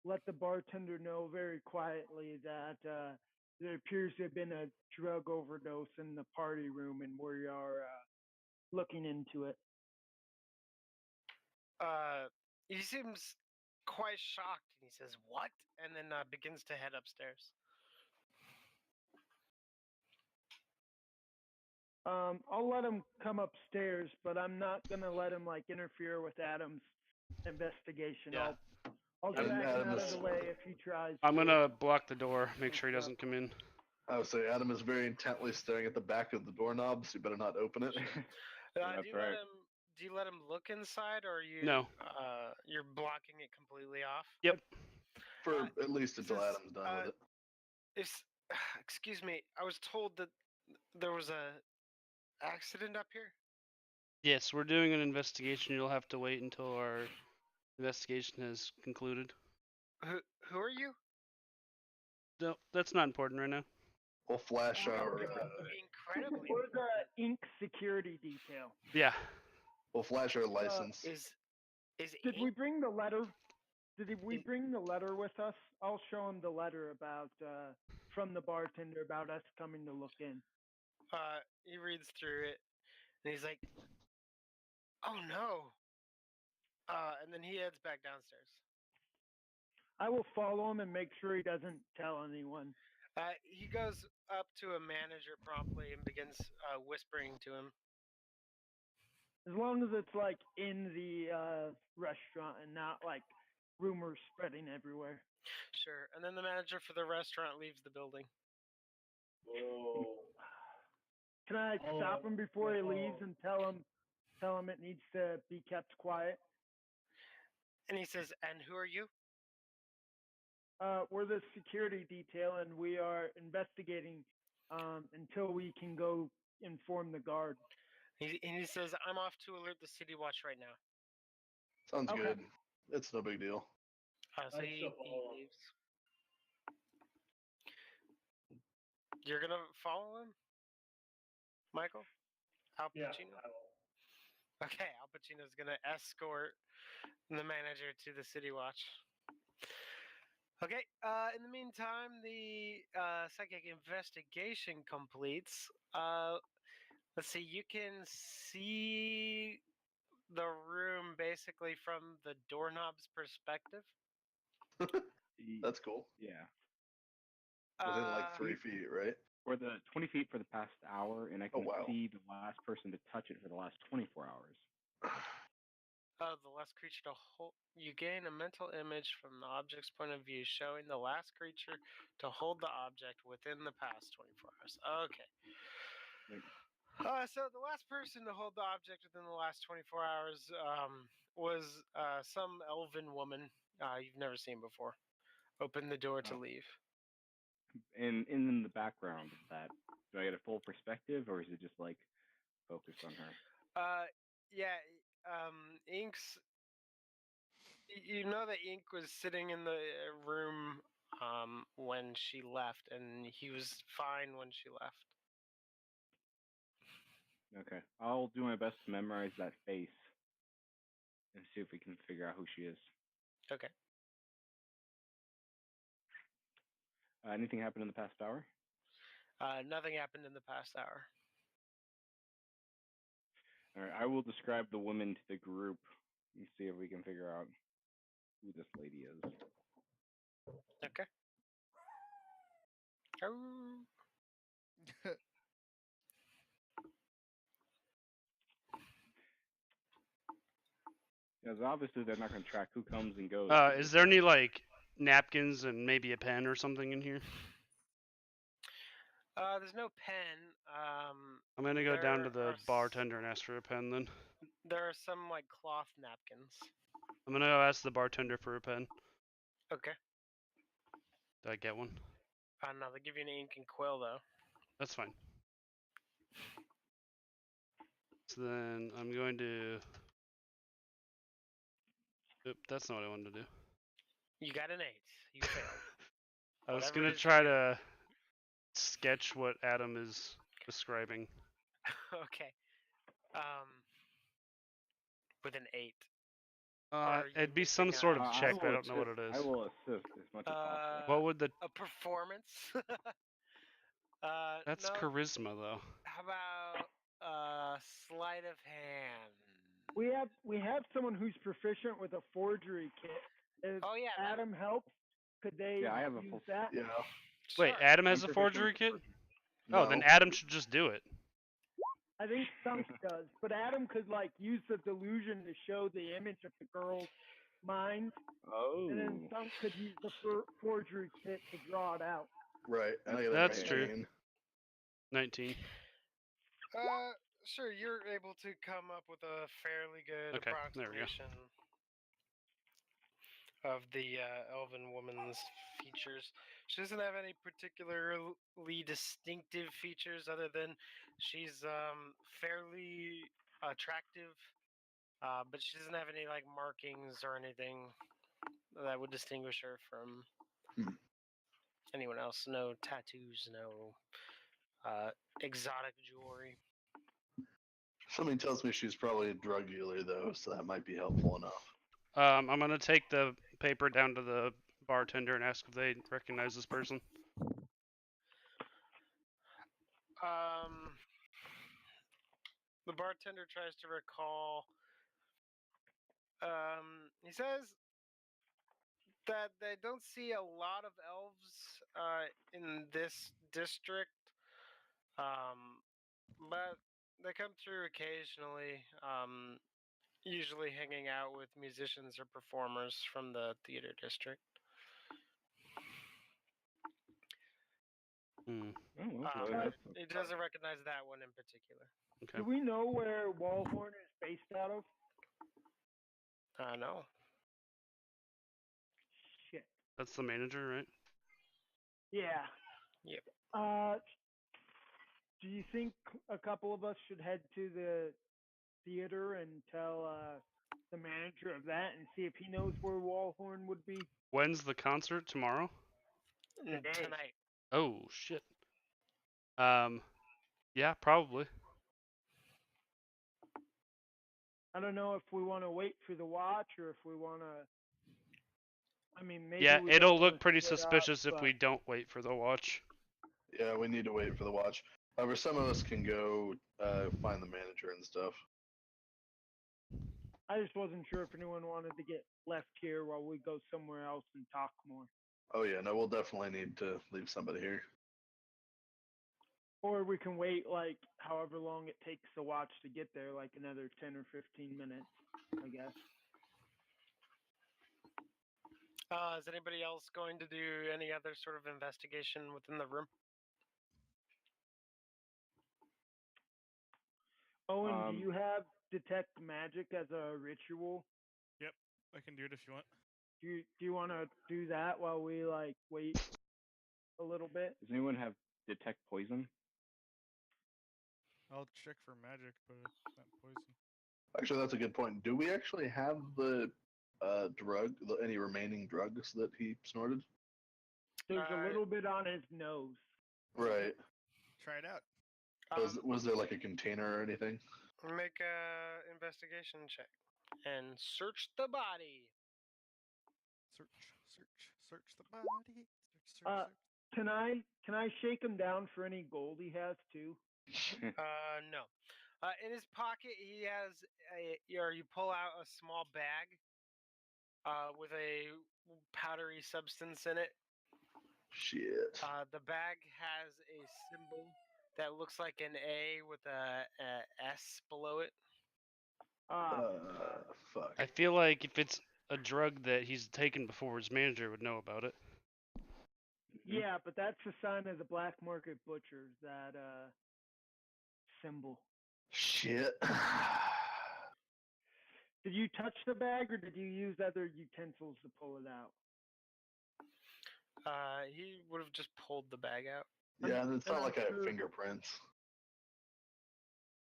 let the bartender know very quietly that there appears to have been a drug overdose in the party room, and we are looking into it. He seems quite shocked, and he says, "What?" and then begins to head upstairs. I'll let him come upstairs, but I'm not gonna let him like interfere with Adam's investigation. Yeah. I'll get Adam Adam out of is- the way if he tries. I'm to. gonna block the door, make sure he doesn't come in. I would say Adam is very intently staring at the back of the doorknob, so you better not open it. That's right. Do you let him look inside, or are you? No. You're blocking it completely off. Yep. For at least until This is, Adam's done with it. Excuse me. I was told that there was a accident up here. Yes, we're doing an investigation. You'll have to wait until our investigation has concluded. Who are you? No, that's not important right now. We'll flash our Incredibly. We're the Ink security detail. Yeah. we'll flash our license. Is Did we Ink- bring the letter? Did we bring the letter with us? I'll show him the letter about from the bartender about us coming to look in. He reads through it, and he's like, "Oh no, And then he heads back downstairs. I will follow him and make sure he doesn't tell anyone. He goes up to a manager promptly and begins whispering to him. As long as it's like in the restaurant and not like rumors spreading everywhere. Sure. And then the manager for the restaurant leaves the building. Whoa. Can I stop him before he leaves and tell him it needs to be kept quiet? And he says, "And who are you?" We're the security detail, and we are investigating until we can go inform the guard. He says, "I'm off to alert the city watch right now." Sounds Okay. good. It's no big deal. So he leaves. You're gonna follow him, Michael? Al Yeah, Pacino? I will. Okay, Al Pacino's gonna escort the manager to the city watch. Okay. In the meantime, the psychic investigation completes. Let's see. You can see the room basically from the doorknob's perspective. That's cool. Yeah. Within like 3 feet, right? For the 20 feet for the past hour, and I Oh, can wow. see the last person to touch it for the last 24 hours. The last creature to hold. You gain a mental image from the object's point of view, showing the last creature to hold the object within the past 24 hours. Okay. Yep. So the last person to hold the object within the last 24 hours was some elven woman you've never seen before. Opened the door to Oh. leave. And in the background of that, do I get a full perspective, or is it just like focused on her? Yeah. Ink's. You know that Ink was sitting in the room when she left, and he was fine when she left. Okay. I'll do my best to memorize that face and see if we can figure out who she is. Okay. Anything happened in the past hour? Nothing happened in the past hour. All right. I will describe the woman to the group and see if we can figure out who this lady is. Okay. Oh. Because obviously they're not going to track who comes and goes. Is there any like napkins and maybe a pen or something in here? There's no pen. I'm gonna go down to there the are bartender and ask for a pen then. There are some like cloth napkins. I'm gonna go ask the bartender for a pen. Okay. Did I get one? No, they give you an ink and quill though. That's fine. So then I'm going to. Oop, that's not what I wanted to do. You got an 8. You failed. I was Whatever gonna it is try you to sketch what Adam is describing. Okay. With an 8. It'd be some sort of check, but I don't know what it is. I will assist as much as possible. What would the? A performance? That's no. charisma, though. How about sleight of hand? We have someone who's proficient with a forgery kit. If Oh yeah. Adam helps, could they Yeah, I have a use full. that? Yeah. Wait, Sure. Adam has I'm a proficient forgery with kit? forgery. Oh, then No. Adam should just do it. I think Sunk does, but Adam could like use the delusion to show the image of the girl's mind, Oh. and then Sunk could use the forgery kit to draw it out. Right. And I get a That's true. 19. 19. Sure. You're able to come up with a fairly good Okay, there we go. approximation of the elven woman's features. She doesn't have any particularly distinctive features other than she's fairly attractive, but she doesn't have any like markings or anything that would distinguish her from anyone else. No tattoos, no exotic jewelry. Something tells me she's probably a drug dealer, though, so that might be helpful enough. I'm gonna take the paper down to the bartender and ask if they recognize this person. The bartender tries to recall He says that they don't see a lot of elves in this district, but they come through occasionally, usually hanging out with musicians or performers from the theater district. Hmm. Oh, well, that's He doesn't recognize that one in particular. Okay. Do we know where Walhorn is based out of? No. Shit. That's the manager, right? Yeah. Yep. Do you think a couple of us should head to the theater and tell the manager of that and see if he knows where Walhorn would be? When's the concert? Tomorrow? Today. Tonight. Oh shit. Yeah, probably. I don't know if we want to wait for the watch or if we want to. I mean, maybe. Yeah, we it'll don't wanna look pretty split up, suspicious if but- we don't wait for the watch. Yeah, we need to wait for the watch. However, some of us can go find the manager and stuff. I just wasn't sure if anyone wanted to get left here while we go somewhere else and talk more. Oh yeah, no, we'll definitely need to leave somebody here. Or we can wait like however long it takes the watch to get there, like another 10 or 15 minutes, I guess. Is anybody else going to do any other sort of investigation within the room? Owen, do you have detect magic as a ritual? I can do it if you want. Do you want to do that while we like wait a little bit? Does anyone have detect poison? I'll check for magic, but it's not poison. Actually, that's a good point. Do we actually have the any remaining drugs that he snorted? There's a little bit on his nose. Right. Try it out. Was there like a container or anything? Make a investigation check and search the body. Search the body. Search. Can I shake him down for any gold he has too? No. In his pocket, he has you pull out a small bag with a powdery substance in it. Shit. The bag has a symbol that looks like an A with a S below it. Fuck. I feel like if it's a drug that he's taken before, his manager would know about it. Yeah, but that's the sign of the black market butchers, that symbol. Shit. Did you touch the bag or did you use other utensils to pull it out? He would have just pulled the bag out. Yeah, and it's not I'm like I have sure- fingerprints.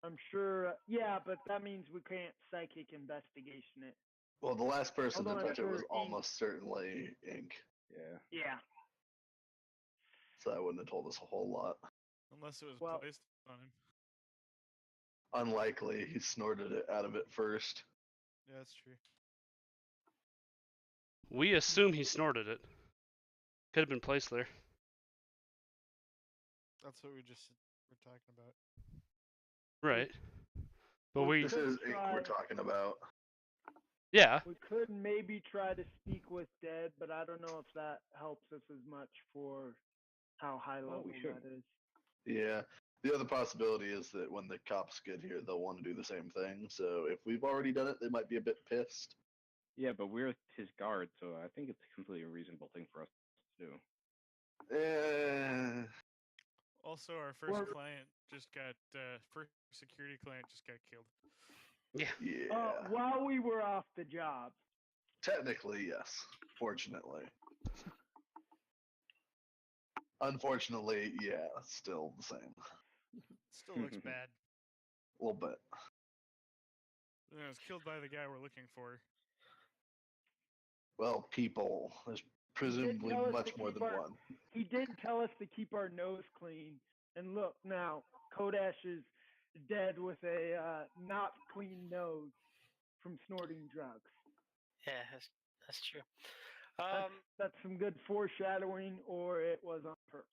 I'm sure. Yeah, but that means we can't psychic investigation it. Well, the last person to Although touch it was after almost certainly ink, Yeah. Yeah. so that wouldn't have told us a whole lot. Unless it was Well- placed on him. Unlikely he snorted it out of it first. Yeah, that's true. We assume he snorted it. Could have been placed there. That's what we just were talking about. Right. But We we, This could is ink we're try- talking about. yeah, We could maybe try to speak with Dead, but I don't know if that helps us as much for how high level we should. that is. Yeah. The other possibility is that when the cops get here, they'll want to do the same thing. So if we've already done it, they might be a bit pissed. Yeah, but we're his guard, so I think it's a completely reasonable thing for us to do. Also, our first Or- client just got first security client just got killed. yeah. Yeah. While we were off the job. Technically, yes. Fortunately. Unfortunately, yeah, still the same. Still looks bad. A little bit. It was killed by the guy we're looking for. Well, people. There's presumably tell us much to more keep than our- one. He did tell us to keep our nose clean. And look, now, Kodash is dead with a not clean nose from snorting drugs. Yeah, that's true. That's some good foreshadowing, or it was on purpose.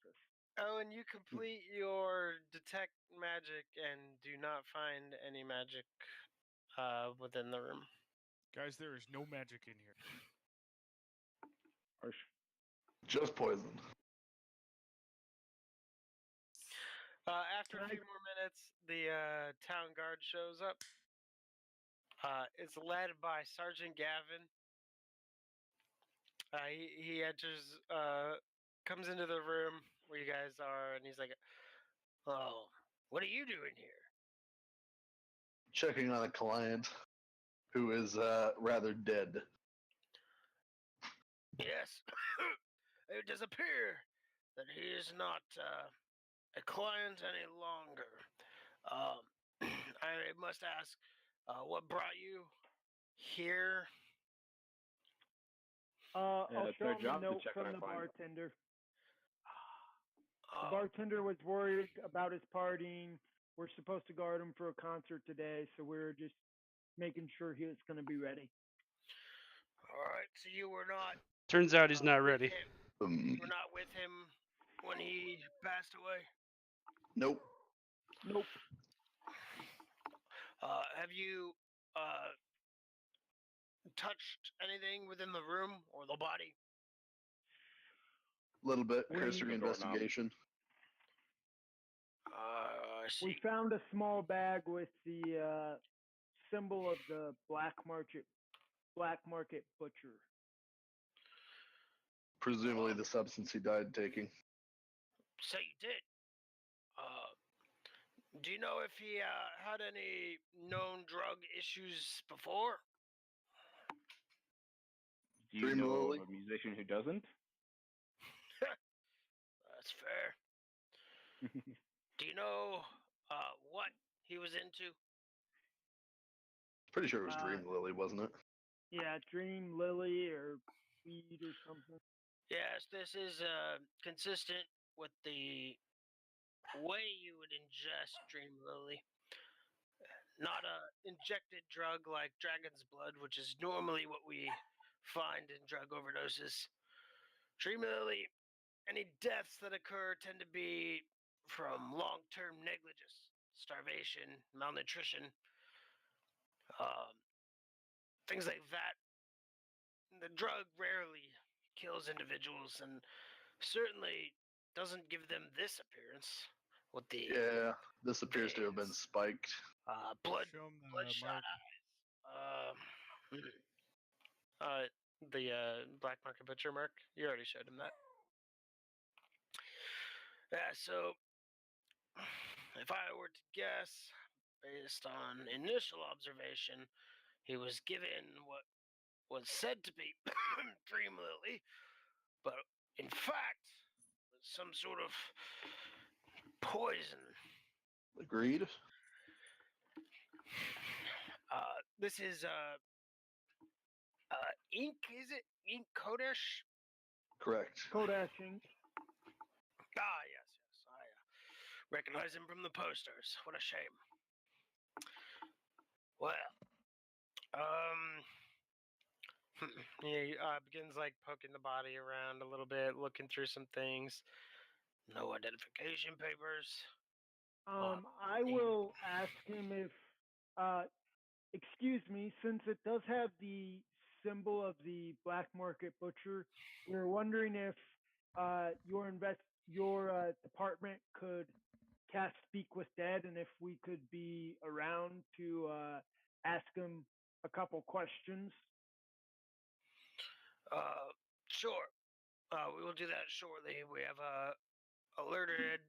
Oh, and you complete your detect magic and do not find any magic within the room. Guys, there is no magic in here. Harsh. Just poison. After a few more minutes, the town guard shows up. It's led by Sergeant Gavin. He enters, comes into the room where you guys are, and he's like, "Oh, what are you doing here?" Checking on a client who is rather dead. Yes, it does appear that he is not a client any longer. I must ask, what brought you here? I'll it's show our him the job to note check on from our the clients. bartender. The bartender was worried about his partying. We're supposed to guard him for a concert today, so we're just making sure he was going to be ready. All right, so you were not. Turns out he's not with ready. him. You were not with him when he passed away. Nope. Nope. Have you touched anything within the room or the body? A little bit. We- Cursory The doorknob. investigation. I see. We found a small bag with the symbol of the black market butcher. Presumably the substance he died taking. So you did. Do you know if he had any known drug issues before? Do you Dream know Lily? of a musician who doesn't? That's fair. Do you know what he was into? Pretty sure it was Dream Lily, wasn't it? Yeah, Dream Lily or weed or something. Yes, this is consistent with the way you would ingest Dream Lily. Not a injected drug like dragon's blood, which is normally what we find in drug overdoses. Dream Lily, any deaths that occur tend to be from long-term negligence, starvation, malnutrition, things like that. The drug rarely kills individuals and certainly doesn't give them this appearance with the Yeah, this appears to have been veins, spiked. Show him the bloodshot mark. eyes. The black market butcher mark. You already showed him that. Yeah, so if I were to guess, based on initial observation, he was given what was said to be Dream Lily, but in fact was some sort of poison. Agreed? This is ink, is it? Ink Kodesh? Correct. Kodashing. Ah, yes. I recognize him from the posters. What a shame. Well, he begins like poking the body around a little bit, looking through some things. No identification papers. I will ask him if, excuse me, since it does have the symbol of the black market butcher, we're wondering if your department could cast Speak with Dead, and if we could be around to ask him a couple questions. Sure. We will do that shortly. We have alerted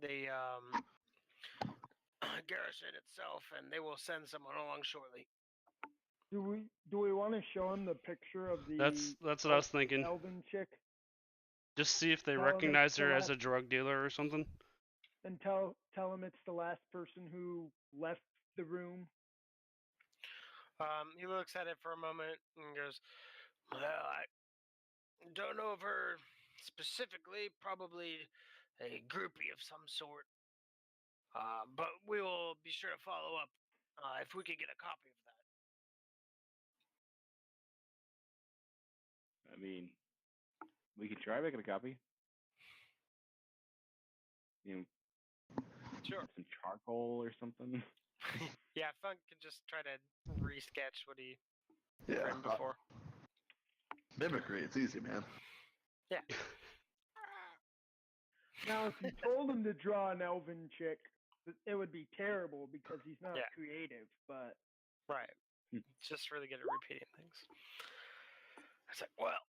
the garrison itself, and they will send someone along shortly. Do we want to show him the picture of the That's what I was thinking. Elven chick Just see if they Tell him recognize it's the her as a last- drug dealer or something. and tell him it's the last person who left the room? He looks at it for a moment and goes, "Well, I don't know of her specifically. Probably a groupie of some sort. But we will be sure to follow up if we could get a copy of that." I mean, we could try making a copy. You know, Sure. some charcoal or something. Yeah, Funk could just try to resketch what he Yeah. written before. Mimicry, it's easy, man. Yeah. Now, if you told him to draw an elven chick, it would be terrible because he's not Yeah. creative. But Right. Just really good at repeating things. It's like, well,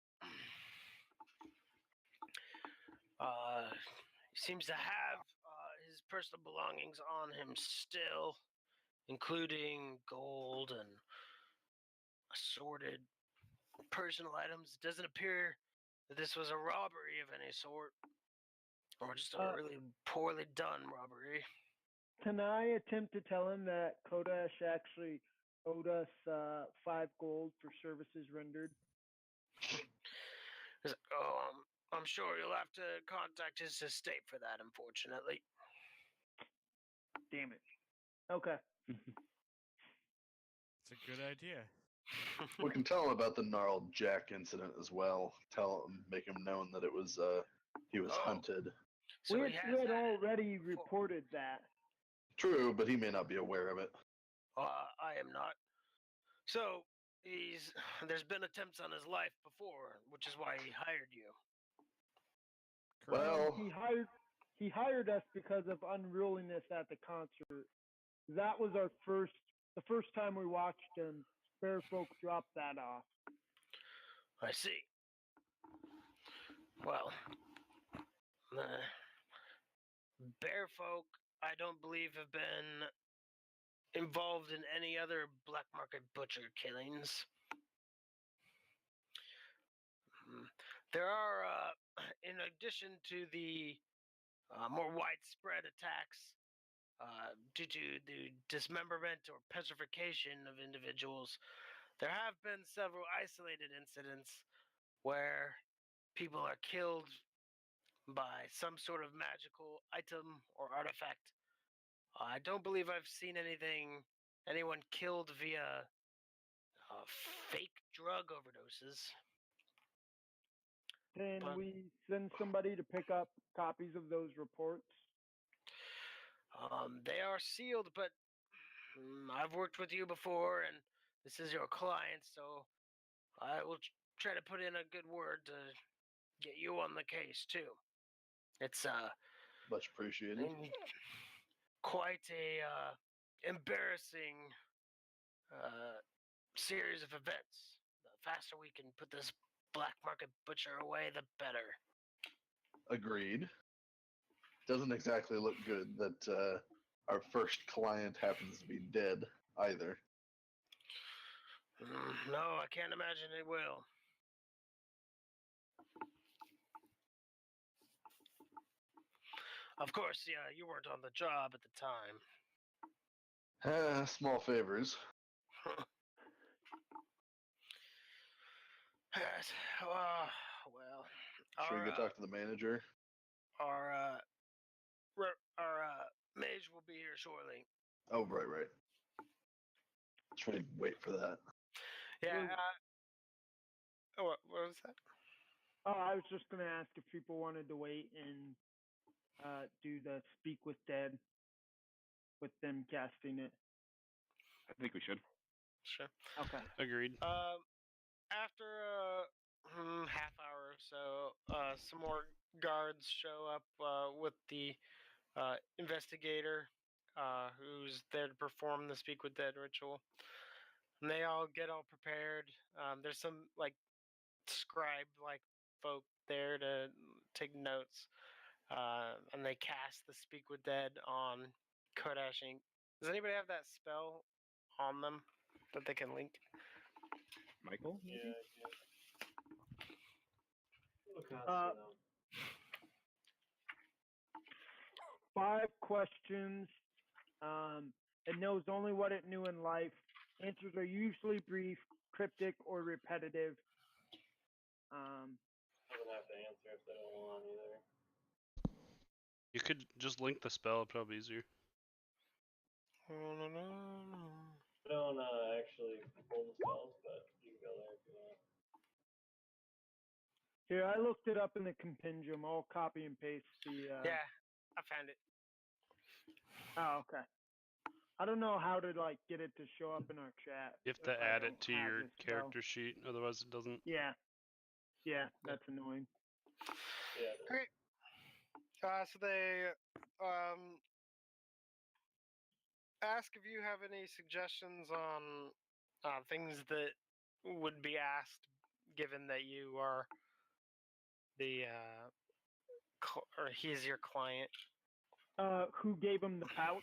he seems to have his personal belongings on him still, including gold and assorted personal items. It doesn't appear that this was a robbery of any sort, or just a really poorly done robbery. can I attempt to tell him that Kodash actually owed us 5 gold for services rendered? He's like, oh, I'm sure you'll have to contact his estate for that, unfortunately. Damn it. Okay. It's a good idea. We can tell him about the gnarled Jack incident as well. Tell him, make him known that it was he was Oh. hunted. So we he has had that already before. reported that. True, but he may not be aware of it. I am not. So there's been attempts on his life before, which is why he hired you. Correct. Well, He hired us because of unruliness at the concert. That was the first time we watched him. Bear folk drop that off. I see. Well, bear folk, I don't believe have been involved in any other black market butcher killings. There are, in addition to the more widespread attacks due to the dismemberment or petrification of individuals, there have been several isolated incidents where people are killed by some sort of magical item or artifact. I don't believe I've seen anyone killed via fake drug overdoses. Can But- we send somebody to pick up copies of those reports? They are sealed, but I've worked with you before, and this is your client, so I will try to put in a good word to get you on the case too. It's much appreciated. quite a embarrassing series of events. The faster we can put this black market butcher away, the better. Agreed. Doesn't exactly look good that our first client happens to be dead either. No, I can't imagine it will. Of course, yeah, you weren't on the job at the time. Small favors. Yes, well, Sure, you go talk to the manager. our mage will be here shortly. Oh, right. Try to wait for that. Yeah. What was that? Oh, I was just going to ask if people wanted to wait and do the speak with dead with them casting it. I think we should. Sure. Okay. Agreed. After a half hour or so, some more guards show up with the investigator who's there to perform the speak with dead ritual. And they all get all prepared. There's some scribe folk there to take notes. And they cast the speak with dead on Kodash Inc. Does anybody have that spell on them that they can link? Michael? Yeah, I do. 5 questions. It knows only what it knew in life. Answers are usually brief, cryptic, or repetitive. Doesn't have to answer if they don't want either. You could just link the spell, probably easier. I don't actually pull the spells, but you can go there if you want. Here, I looked it up in the compendium. I'll copy and paste the. Yeah, I found it. Oh, okay. I don't know how to like get it to show up in our chat. You have if to I add don't it to have your the spell. character sheet, otherwise it doesn't. Yeah. Yeah, that's annoying. Yeah. Okay. So they ask if you have any suggestions on things that would be asked, given that you are the or he's your client. Who gave him the pouch?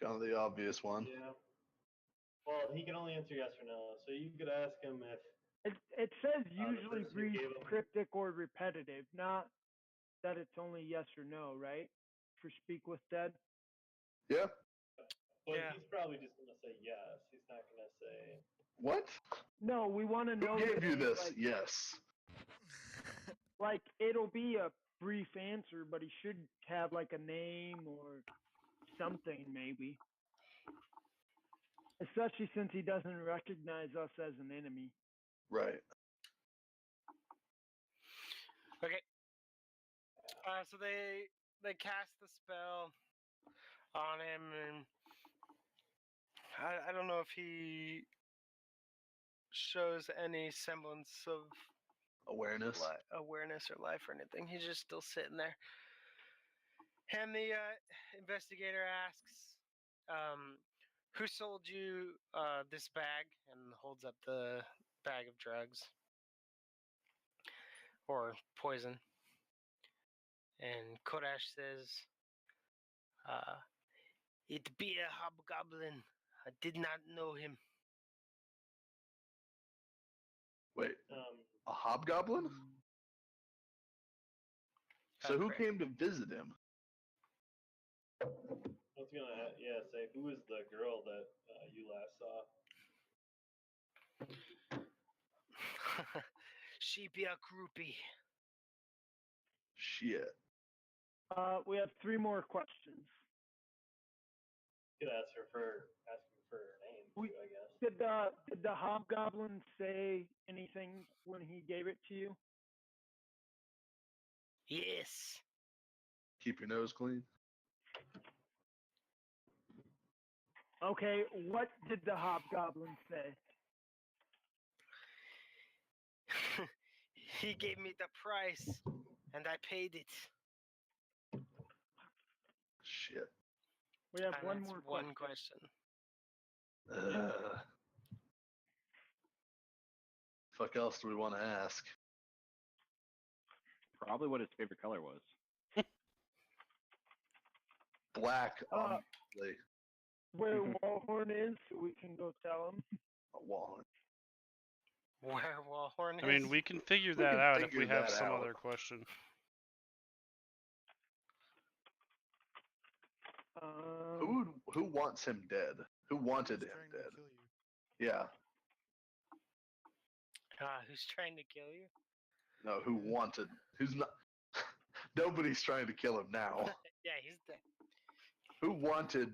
Kind of the obvious one. Yeah. Well, he can only answer yes or no. So you could ask him if It says the usually person who brief, gave him- cryptic, or repetitive, not that it's only yes or no, right? For Speak with Dead. Yeah. But Yeah. he's probably just gonna say yes. He's not gonna say. What? No, we want to know. Who gave the you name, this? Like, Yes. like it'll be a brief answer, but he should have like a name or something, maybe. Especially since he doesn't recognize us as an enemy. Right. Okay. So they cast the spell on him, and I don't know if he shows any semblance of Awareness. awareness or life or anything. He's just still sitting there. And the investigator asks, "Who sold you this bag?" and holds up the bag of drugs or poison. And Kodash says, "It be a hobgoblin. I did not know him." Wait, a hobgoblin? So who correct. came to visit him? I was gonna say who is the girl that you last saw? She be a groupie. Shit. We have 3 more questions. You could ask her for her name We- too, I guess. Did the hobgoblin say anything when he gave it to you? Yes. Keep your nose clean. Okay, what did the hobgoblin say? He gave me the price, and I paid it. Shit. We have And one that's more one question. Ugh. Fuck else do we want to ask? Probably what his favorite color was. Black, obviously. Where Wallhorn is, so we can go tell him. A Wallen. Where Wallhorn is? I mean, we can figure We that can out if figure we have that some out. other question. Who wants him dead? Who wanted Who's him trying to dead? kill you? Yeah. Who's trying to kill you? No, who wanted? Who's not? Nobody's trying to kill him now. Yeah, he's dead. Who wanted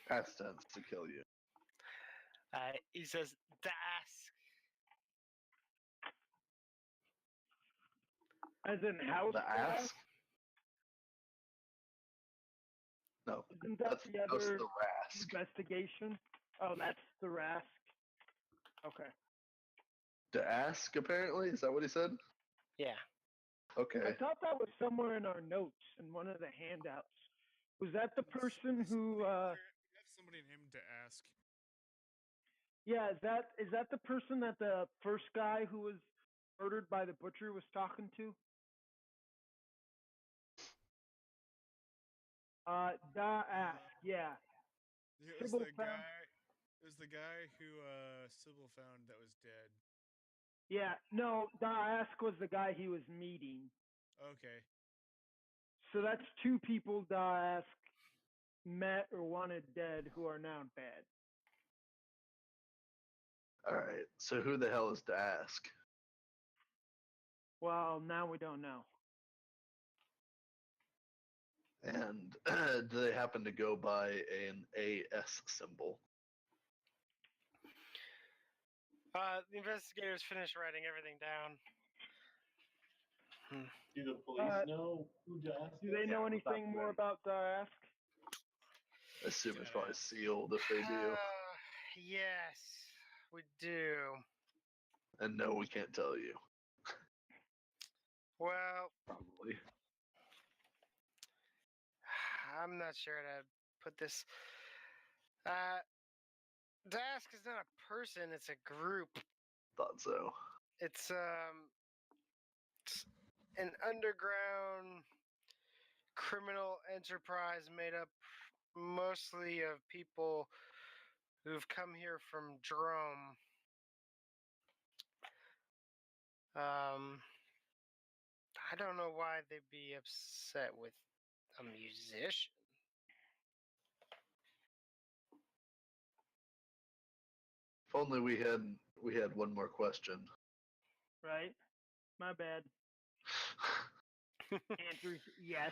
past tense to kill you? He says, "Das." As in house The arrest? ask? No, Isn't that that's the the other rask. investigation? Oh, that's the Rask. Okay. To ask, apparently? Is that what he said? Yeah. Okay. I thought that was somewhere in our notes in one of the handouts. Was that the person who? We have somebody named to ask. Yeah, is that the person that the first guy who was murdered by the butcher was talking to? Da ask. Yeah. It was Sybil the found- guy. It was the guy who Sybil found that was dead. Yeah. No, Da ask was the guy he was meeting. Okay. So that's 2 people Da ask met or wanted dead who are now dead. Alright, so who the hell is to ask? Well, now we don't know. And do they happen to go by an AS symbol? The investigators finished writing everything down. Do the police know who to ask? Do they know anything more about Da ask? I assume it's probably sealed if they do. Yes, we do. And no, we can't tell you. Well, Probably. I'm not sure how to put this. Dask is not a person; it's a group. Thought so. It's an underground criminal enterprise made up mostly of people who've come here from Drome. I don't know why they'd be upset with a musician. If only we had one more question. Right? My bad. Answers yes.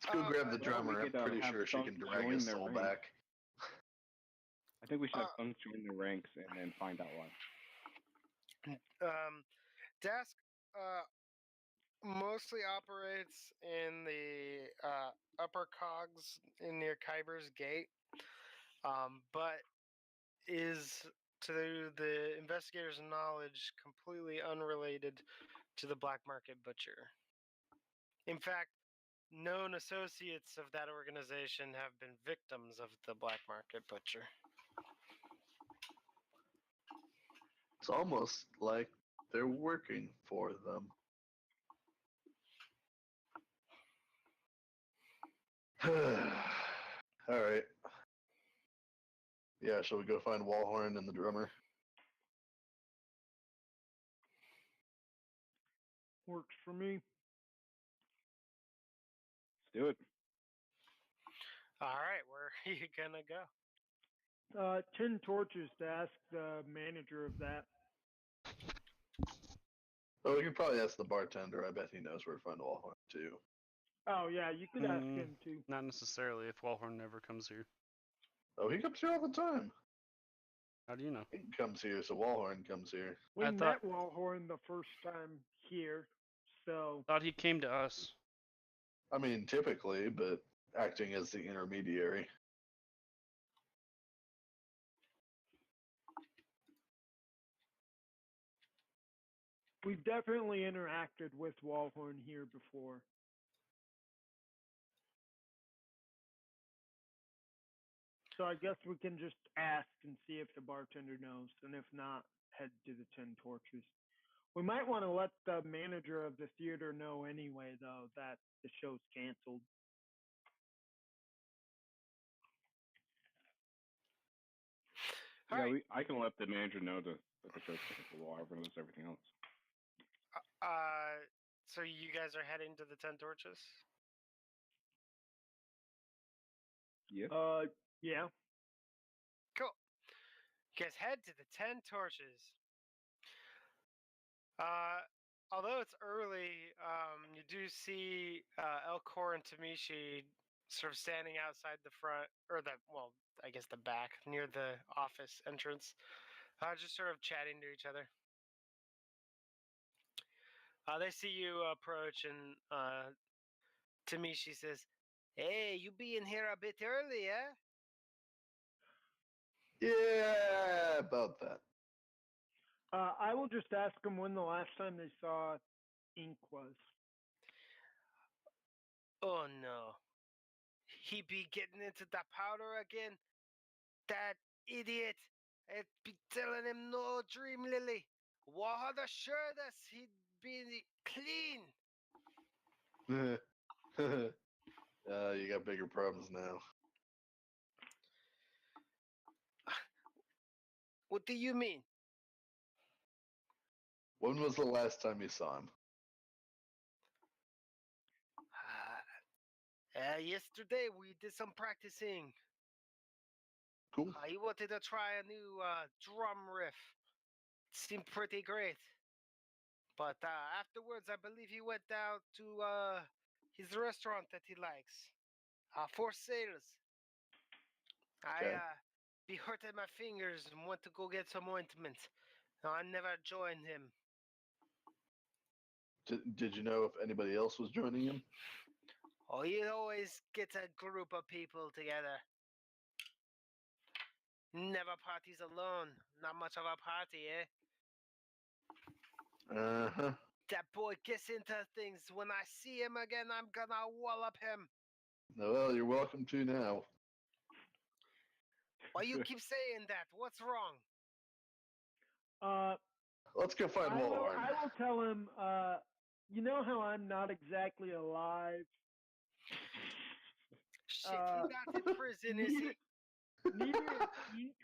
Let's go grab the Well, drummer. we I'm could, pretty have sure she some can drag join us their all ranks. back. I think we should have some join the ranks and then find out why. Dask mostly operates in the upper cogs in near Kyber's Gate, but is, to the investigators' knowledge, completely unrelated to the black market butcher. In fact, known associates of that organization have been victims of the black market butcher. It's almost like they're working for them. All right. Yeah, shall we go find Wallhorn and the drummer? Works for me. Let's do it. All right, where are you gonna go? 10 torches to ask the manager of that. Oh, we could probably ask the bartender. I bet he knows where to find Wallhorn too. Oh yeah, you could ask him too. Not necessarily if Wallhorn never comes here. Oh, he comes here all the time. How do you know? He comes here, so Wallhorn comes here. We I met thought- Wallhorn the first time here, so Thought he came to us. I mean, typically, but acting as the intermediary. we've definitely interacted with Wallhorn here before. So I guess we can just ask and see if the bartender knows, and if not, head to the 10 torches. We might want to let the manager of the theater know anyway, though, that the show's canceled. All Yeah, right. I can let the manager know that the show's canceled while everyone does everything else. So you guys are heading to the 10 torches? Yep. Yeah. Cool. You guys head to the 10 torches. Although it's early, you do see Elcor and Tamishi sort of standing outside the front, or I guess the back, near the office entrance, just sort of chatting to each other. They see you approach, and Tamishi says, "Hey, you being here a bit early, eh?" Yeah, about that. I will just ask them when the last time they saw ink was. Oh no. He be getting into the powder again? That idiot. I'd be telling him no, Dream Lily. What assured us he'd be clean? You got bigger problems now. What do you mean? When was the last time you saw him? Yesterday we did some practicing. Cool. He wanted to try a new drum riff. It seemed pretty great. But afterwards, I believe he went down to his restaurant that he likes. For sales. Okay. I be hurting my fingers and went to go get some ointment. No, I never joined him. Did you know if anybody else was joining him? Oh, you always get a group of people together. Never parties alone. Not much of a party, eh? Uh-huh. That boy gets into things. When I see him again, I'm gonna wallop him. Well, you're welcome to now. Why you keep saying that? What's wrong? Let's go find I Walhorn. will tell him, you know how I'm not exactly alive? Shit, he's not in prison, is he? Neither is Ink,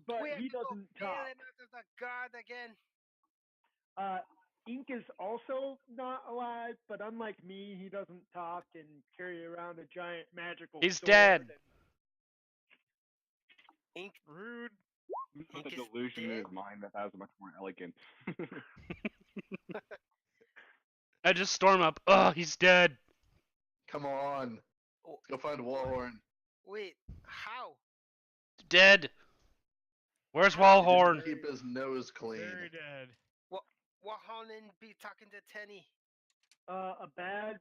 but We have he to go doesn't bail talk. him out of the guard again. Ink is also not alive, but unlike me, he doesn't talk and carry around a giant magical He's sword. dead. Ink, Rude. With Ink the is delusion in dead? his mind that was much more elegant. I just storm up. Oh, he's dead. Come on. Oh, Let's go find Walhorn. wait, how? Dead. Where's How? He didn't Walhorn? keep his nose clean. Very dead. What Honan be talking to Tenny? A bad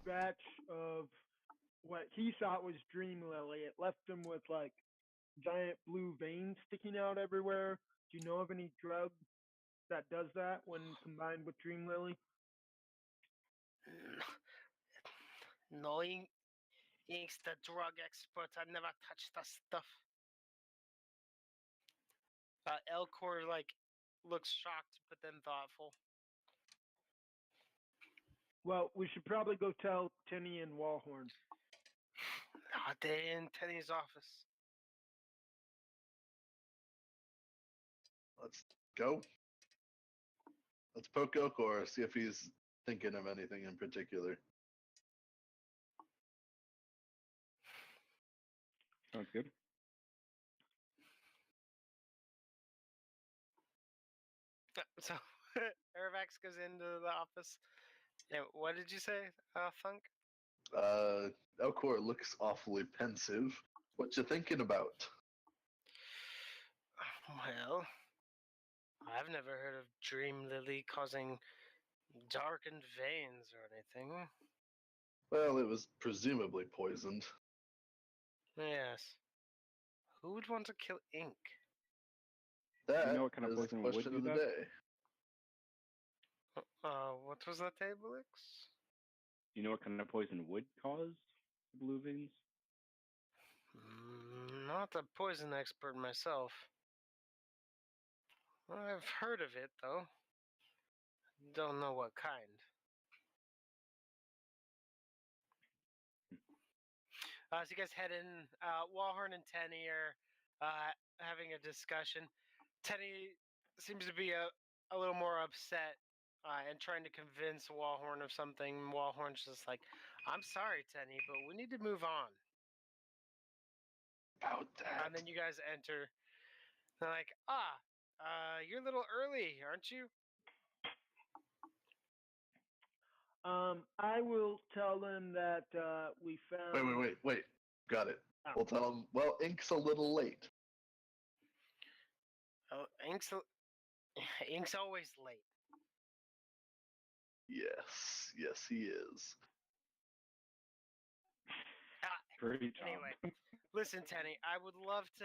batch of what he thought was Dream Lily. It left him with like giant blue veins sticking out everywhere. Do you know of any drug that does that when combined with Dream Lily? No, Ink's the drug expert. I never touched the stuff. Elcor looks shocked, but then thoughtful. Well, we should probably go tell Tenny and Walhorn. Are they in Tenny's office? Let's go. Let's poke Elcor, see if he's thinking of anything in particular. Sounds good. So Ervax goes into the office. Yeah, what did you say, Funk? Elcor looks awfully pensive. What you thinking about? Well, I've never heard of Dream Lily causing darkened veins or anything. Well, it was presumably poisoned. Yes. Who would want to kill Ink? That know what kind of is the poison would question do of the that? day. What was that, Tablix? Do you know what kind of poison would cause blue veins? Not a poison expert myself. I've heard of it, though. Don't know what kind. So you guys head in. Walhorn and Tenny are having a discussion. Tenny seems to be a little more upset and trying to convince Walhorn of something. Walhorn's just like, I'm sorry, Tenny, but we need to move on. About that. And then you guys enter. They're like, you're a little early, aren't you? I will tell them that we found. Wait. Got it. Oh. We'll tell him, well, Ink's a little late. Oh, Ink's always late. Yes, he is. Pretty Tom. Anyway, listen, Tenny, I would love to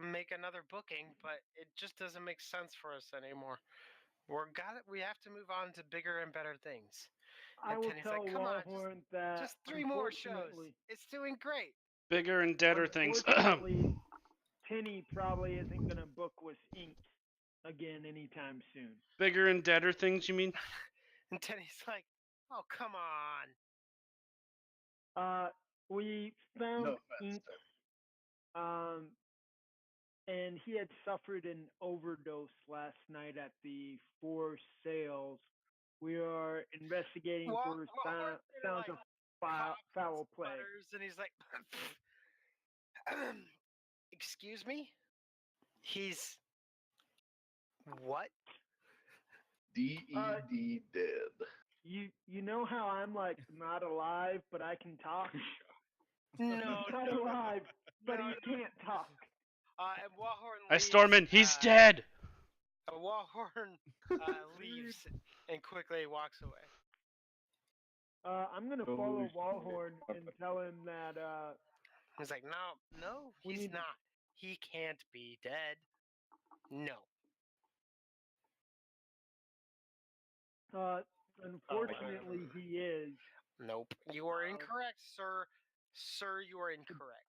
make another booking, but it just doesn't make sense for us anymore. We have to move on to bigger and better things. I And will Tenny's tell like, come on, Walhorn that just 3 more shows. unfortunately- It's doing great. Bigger and deader things. Unfortunately, Tenny probably isn't gonna book with Ink again anytime soon. Bigger and deader things, you mean? And Tenny's like, oh, come on. We found No offense, Ink, and he had suffered an overdose last night at the Four Sales. We are investigating for sounds of foul play. And he's like, excuse me? He's what? D-E-D dead. You know how I'm like not alive, but I can talk? No, He's not alive, but he can't talk. And Walhorn I leaves, storm in. He's dead. A Wallhorn leaves and quickly walks away. I'm gonna Oh, follow shit. Wallhorn and tell him that He's like, no, We he's need- not. He can't be dead. No. unfortunately he is. Nope. You are incorrect, sir. Sir, you are incorrect.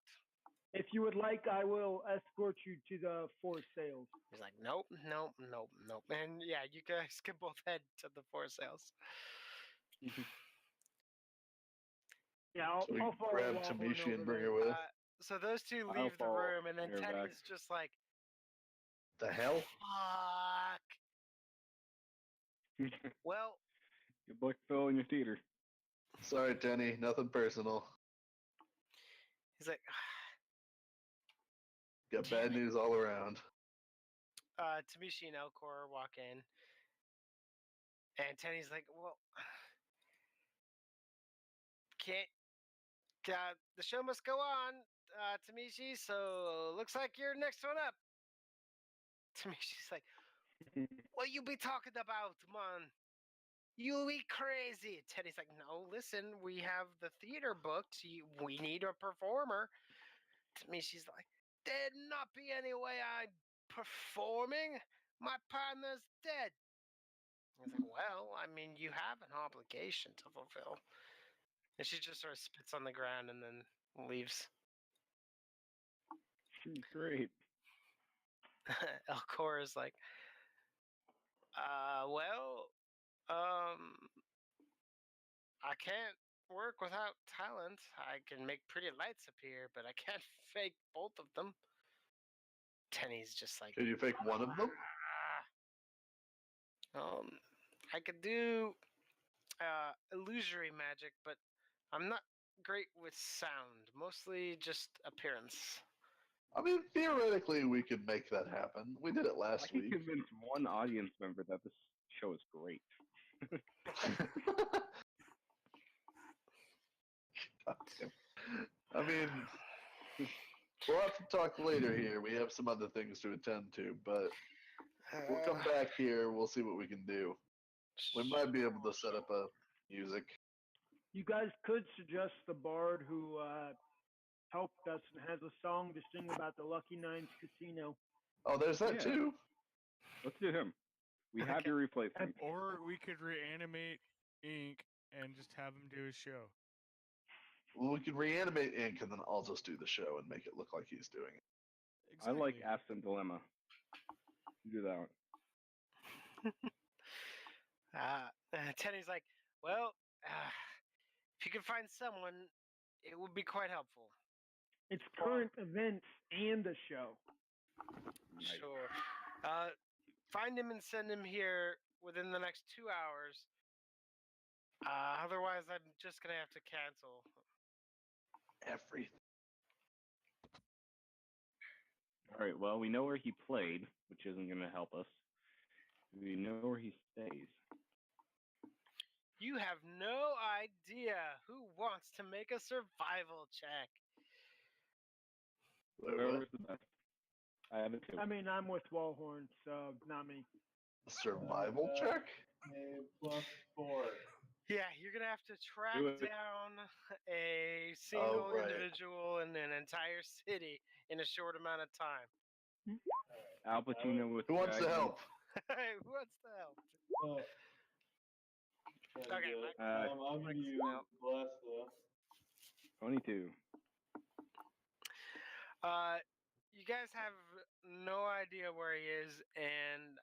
If you would like, I will escort you to the forest sales. He's like, nope. And yeah, you guys can both head to the forest sales. Yeah, I'll, So we I'll follow grab Wallhorn Tamishi over and bring there. her with. So those two I'll leave the follow room, and then her back. Teddy's just like, The hell? fuck. Well, Good luck filling your theater. Sorry, Tenny. Nothing personal. he's like, Got bad news all around. Tamishi and Elcor walk in, and Tenny's like, well, can't. The show must go on, Tamishi. So looks like you're next one up. Tamishi's like, what you be talking about, man? You be crazy. Teddy's like, no, listen, we have the theater booked. We need a performer. Tamishi's like, there'd not be any way I'm performing. My partner's dead. He's like, well, I mean, you have an obligation to fulfill. And she just sort of spits on the ground and then leaves. Great. Elcor is like, well, I can't work without talent. I can make pretty lights appear, but I can't fake both of them. Tenny's just like, Could you fake one of them? I could do illusory magic, but I'm not great with sound. Mostly just appearance. I mean, theoretically, we could make that happen. We did it I last can week. convince one audience member that this show is great. I mean, we'll have to talk later here. We have some other things to attend to, but we'll come back here. We'll see what we can do. We might be able to set up a music. You guys could suggest the bard who helped us and has a song to sing about the Lucky Nines Casino. Oh, there's that Yeah. too. Let's do him. We have your replacement. Or we could reanimate Ink and just have him do his show. Well, we could reanimate Ink and then I'll just do the show and make it look like he's doing it. I like Exactly. Absent Dilemma. Do that one. Tenny's like, well, if you can find someone, it would be quite helpful. It's current events and a show. Nice. Sure. Find him and send him here within the next 2 hours. Otherwise, I'm just gonna have to cancel. Everything. All right. Well, we know where he played, which isn't going to help us. We know where he stays. You have no idea who wants to make a survival check. Wait, what? Whoever's the best. I have it too. I mean, I'm with Wallhorn, so not me. Survival check? +4. Yeah, you're gonna have to track Do it. down a single right. individual in an entire city in a short amount of time. Al Pacino with Who wants to Dragon. help? Who wants to help? And, Okay, I'm gonna Mike's use out. Bless though. 22. You guys have no idea where he is, and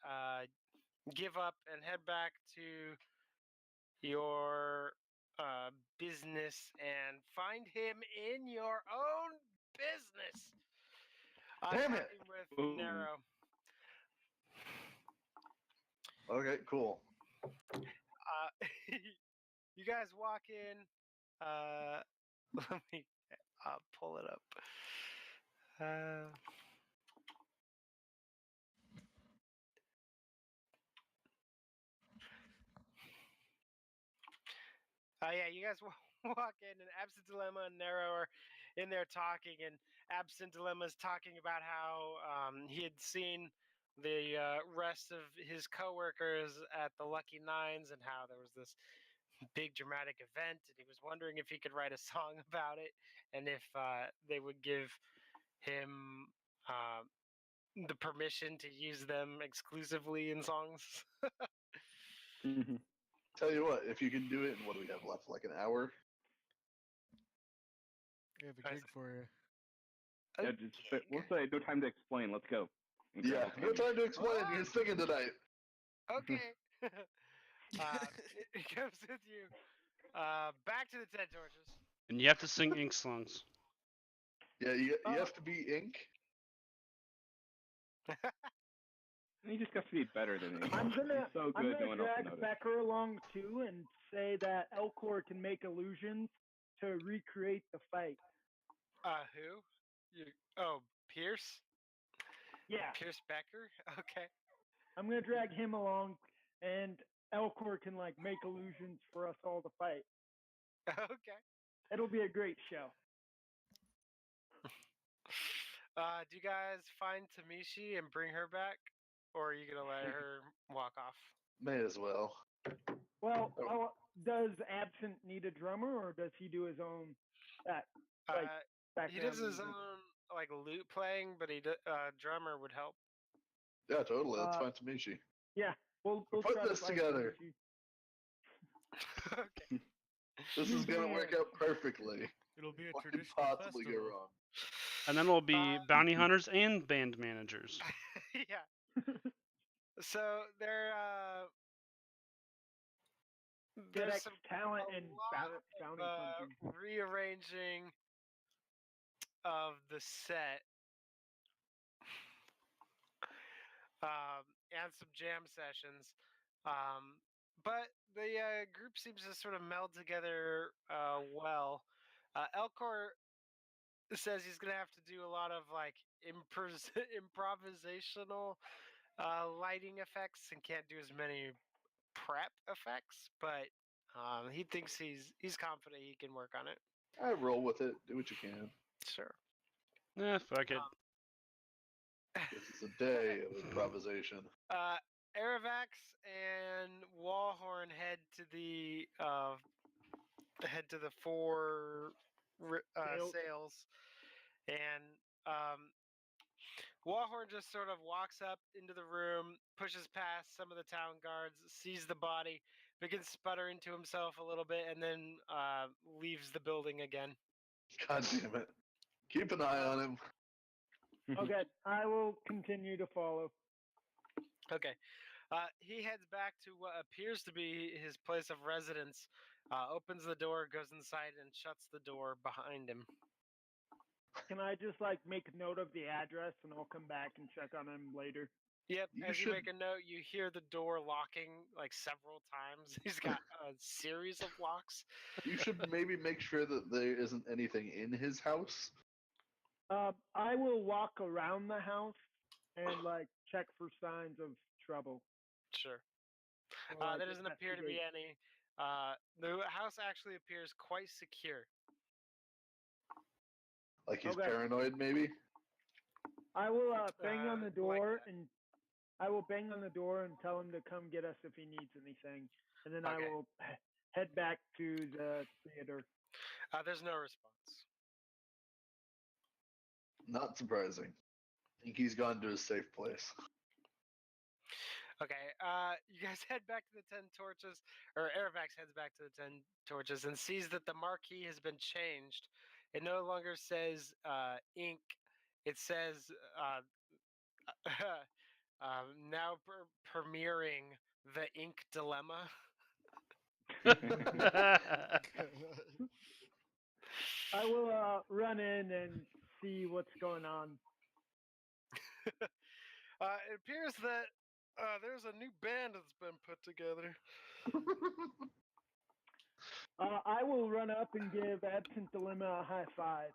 give up and head back to your business and find him in your own business. Damn it! Talking with Ooh. Nero. Okay, cool. You guys walk in. Let me pull it up. Yeah, you guys walk in, and Absent Dilemma and Nero are in there talking, and Absent Dilemma's talking about how he had seen the rest of his coworkers at the Lucky Nines and how there was this big dramatic event, and he was wondering if he could write a song about it, and if they would give him the permission to use them exclusively in songs. Tell you what, if you can do it in what do we have left, like an hour? We have a gig for you. Yeah, we'll say no time to explain. Let's go. Yeah, no time to explain. You're singing tonight. Okay. It comes with you. Back to the 10 torches. And you have to sing Ink songs. Yeah, you have to be Ink. He just got to be better than me. I'm gonna, He's so I'm good, gonna no one else will drag notice. Becker along too and say that Elcor can make illusions to recreate the fight. Who? Pierce? Yeah, Pierce Becker? Okay. I'm gonna drag him along, and Elcor can like make illusions for us all to fight. Okay. It'll be a great show. Do you guys find Tamishi and bring her back? Or are you going to let her walk off? May as well. Well, does Absent need a drummer, or does he do his own background He does his music? own like lute playing, but drummer would help. Yeah, totally. That's fine to meet you. Yeah, we'll Put try to this find together. Tamishi. Okay. This is gonna work out perfectly. It'll be a What could traditional possibly go festival. wrong? And then we'll be bounty hunters and band managers. Yeah. So there's DedEx some talent a and lot bounty of hunting. rearranging of the set, and some jam sessions. But the group seems to sort of meld together well. Elcor says he's gonna have to do a lot of like improvisational lighting effects and can't do as many prep effects, but he thinks he's confident he can work on it. I roll with it. Do what you can. Sure. Fuck it. This is a day of improvisation. Aravax and Wallhorn head to the four sails, and Wallhorn just sort of walks up into the room, pushes past some of the town guards, sees the body, begins sputtering to himself a little bit, and then leaves the building again. God damn it. Keep an eye on him. Okay, I will continue to follow. Okay. He heads back to what appears to be his place of residence, opens the door, goes inside, and shuts the door behind him. Can I just like make a note of the address and I'll come back and check on him later? Yep, You as you should- make a note, you hear the door locking like several times. He's got a series of locks. You should maybe make sure that there isn't anything in his house. I will walk around the house and like check for signs of trouble. Sure. Or, like, There doesn't appear to be investigate. any. The house actually appears quite secure. Like he's Okay. paranoid, maybe? I will bang on the like door that. and I will bang on the door and tell him to come get us if he needs anything, and then Okay. I will head back to the theater. There's no response. Not surprising. I think he's gone to a safe place. Okay, you guys head back to the 10 torches, or Aravax heads back to the 10 torches and sees that the marquee has been changed. It no longer says ink. It says now premiering the ink dilemma. I will run in and see what's going on. It appears that there's a new band that's been put together. I will run up and give Absent Dilemma a high five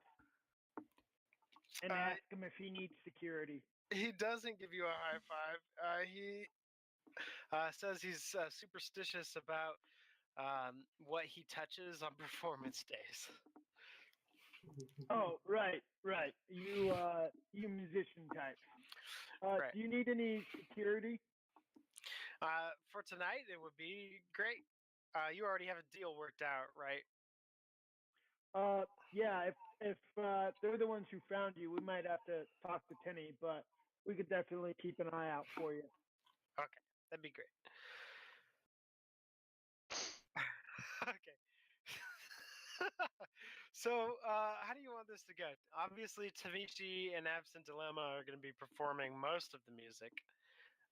and ask him if he needs security. He doesn't give you a high five. He says he's superstitious about what he touches on performance days. Oh, right. You musician types. Right. Do you need any security? For tonight, it would be great. You already have a deal worked out, right? Yeah. If they're the ones who found you, we might have to talk to Tenny, but we could definitely keep an eye out for you. Okay, that'd be great. Okay. So, how do you want this to go? Obviously, Tamichi and Absent Dilemma are going to be performing most of the music.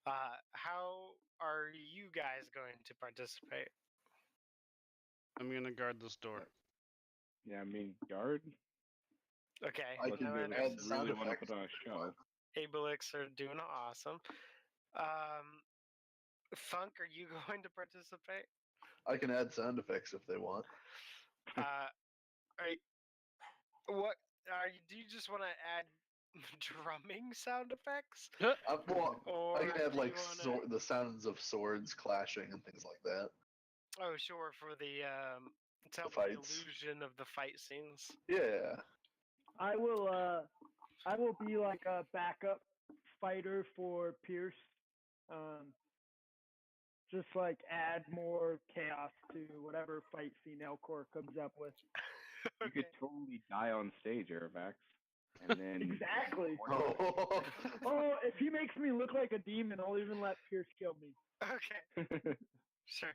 How are you guys going to participate? I'm gonna guard this door. Yeah, I mean, guard. Okay. I Unless can you Noah and add really Absent- sound want to effects put on a if you show. want. Abelix are doing awesome. Funk, are you going to participate? I can add sound effects if they want. What are you? Do you just want to add drumming sound effects, Well, or I can add do you like wanna... the sounds of swords clashing and things like that. Oh, sure, for the to help with the fights. illusion of the fight scenes. Yeah. I will be like a backup fighter for Pierce. Just like add more chaos to whatever fight scene Elcor comes up with. You could totally die on stage, Aerovax. And then Exactly. Oh. Oh, if he makes me look like a demon, I'll even let Pierce kill me. Okay, sure.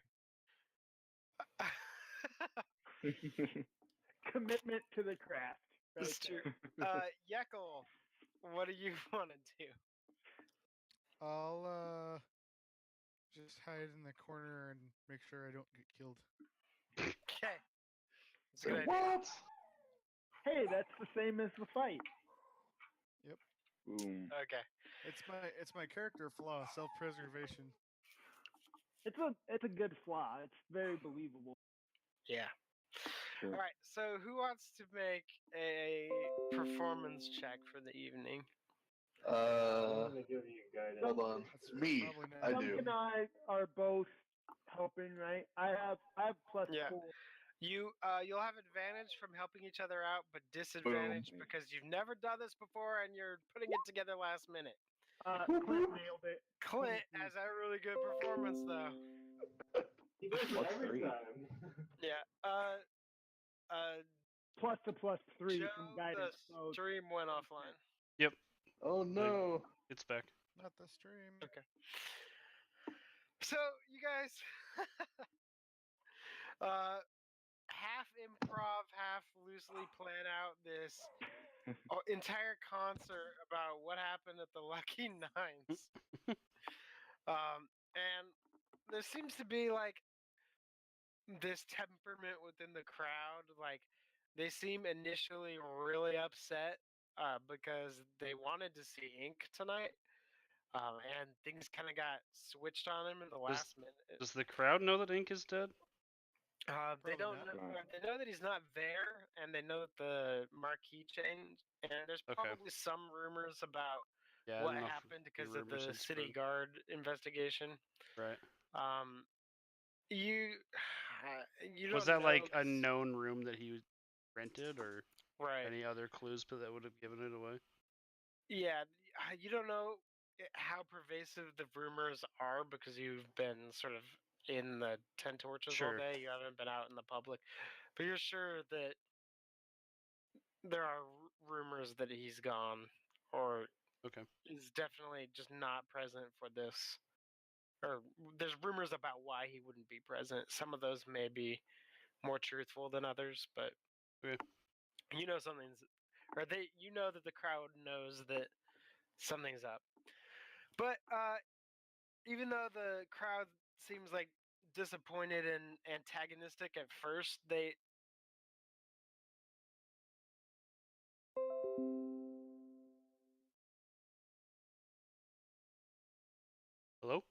Commitment to the craft. Right That's true. there. Yekel, what do you want to do? I'll just hide in the corner and make sure I don't get killed. Okay. That's a Say good idea. what? Hey, that's the same as the fight. Boom. Okay. It's my character flaw, self-preservation. It's a good flaw. It's very believable. Yeah. Sure. All right. So, who wants to make a performance check for the evening? I'm gonna give you guidance. Hold on. That's Me. probably not- I Dunk do. and I are both helping, right? I have plus Yeah. 4. You'll have advantage from helping each other out, but disadvantage Boom. because you've never done this before and you're putting it together last minute. Clint nailed it. Clint has a really good performance though. He does it Plus every 3. time. Yeah. Plus the plus 3 Joe, from guidance. the So stream went offline. Oh no. It's back. Not the stream. Okay. So you guys, half improv, half loosely plan out this entire concert about what happened at the Lucky Nines. And there seems to be like this temperament within the crowd. Like they seem initially really upset because they wanted to see Ink tonight. And things kind of got switched on him in the last minute. Does the crowd know that Ink is dead? They Probably don't not. know. They know that he's not there, and they know that the marquee changed. And there's Okay. probably some rumors about Yeah. I what don't know if happened any because of rumors the had city spread. guard investigation. Right. You don't Was that know like a 'cause- known room that he rented, or right? any other clues that would have given it away? Yeah, you don't know how pervasive the rumors are because you've been sort of in the 10 Torches all Sure. day. You haven't been out in the public, but you're sure that there are rumors that he's gone or Okay. is definitely just not present for this. Or there's rumors about why he wouldn't be present. Some of those may be more truthful than others, but Okay. you know something's, or you know that the crowd knows that something's up. But even though the crowd seems like disappointed and antagonistic at first, they Hello?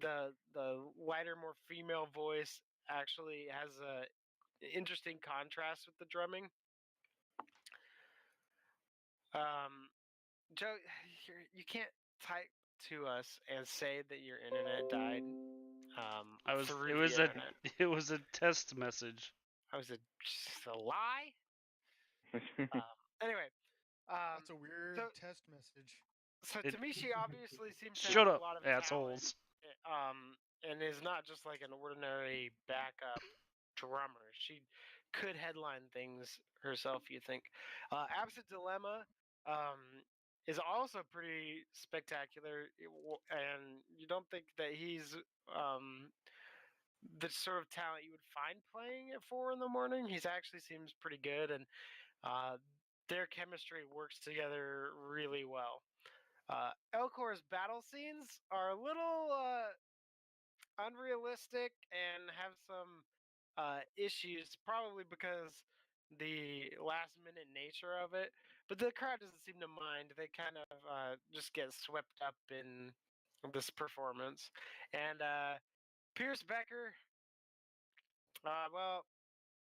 the lighter, more female voice actually has a interesting contrast with the drumming. Joe, you can't type to us and say that your internet died. Through the internet. It was a test message. Just a lie. Anyway, That's a weird so- test message. so Tamishi obviously seems to Shut have up, a lot of assholes. talent, and is not just like an ordinary backup drummer. She could headline things herself, you think. Absent Dilemma is also pretty spectacular, and you don't think that he's the sort of talent you would find playing at 4 a.m. He's actually seems pretty good, and their chemistry works together really well. Elcor's battle scenes are a little unrealistic and have some issues, probably because the last minute nature of it. But the crowd doesn't seem to mind. They kind of just get swept up in this performance. And Pierce Becker, well,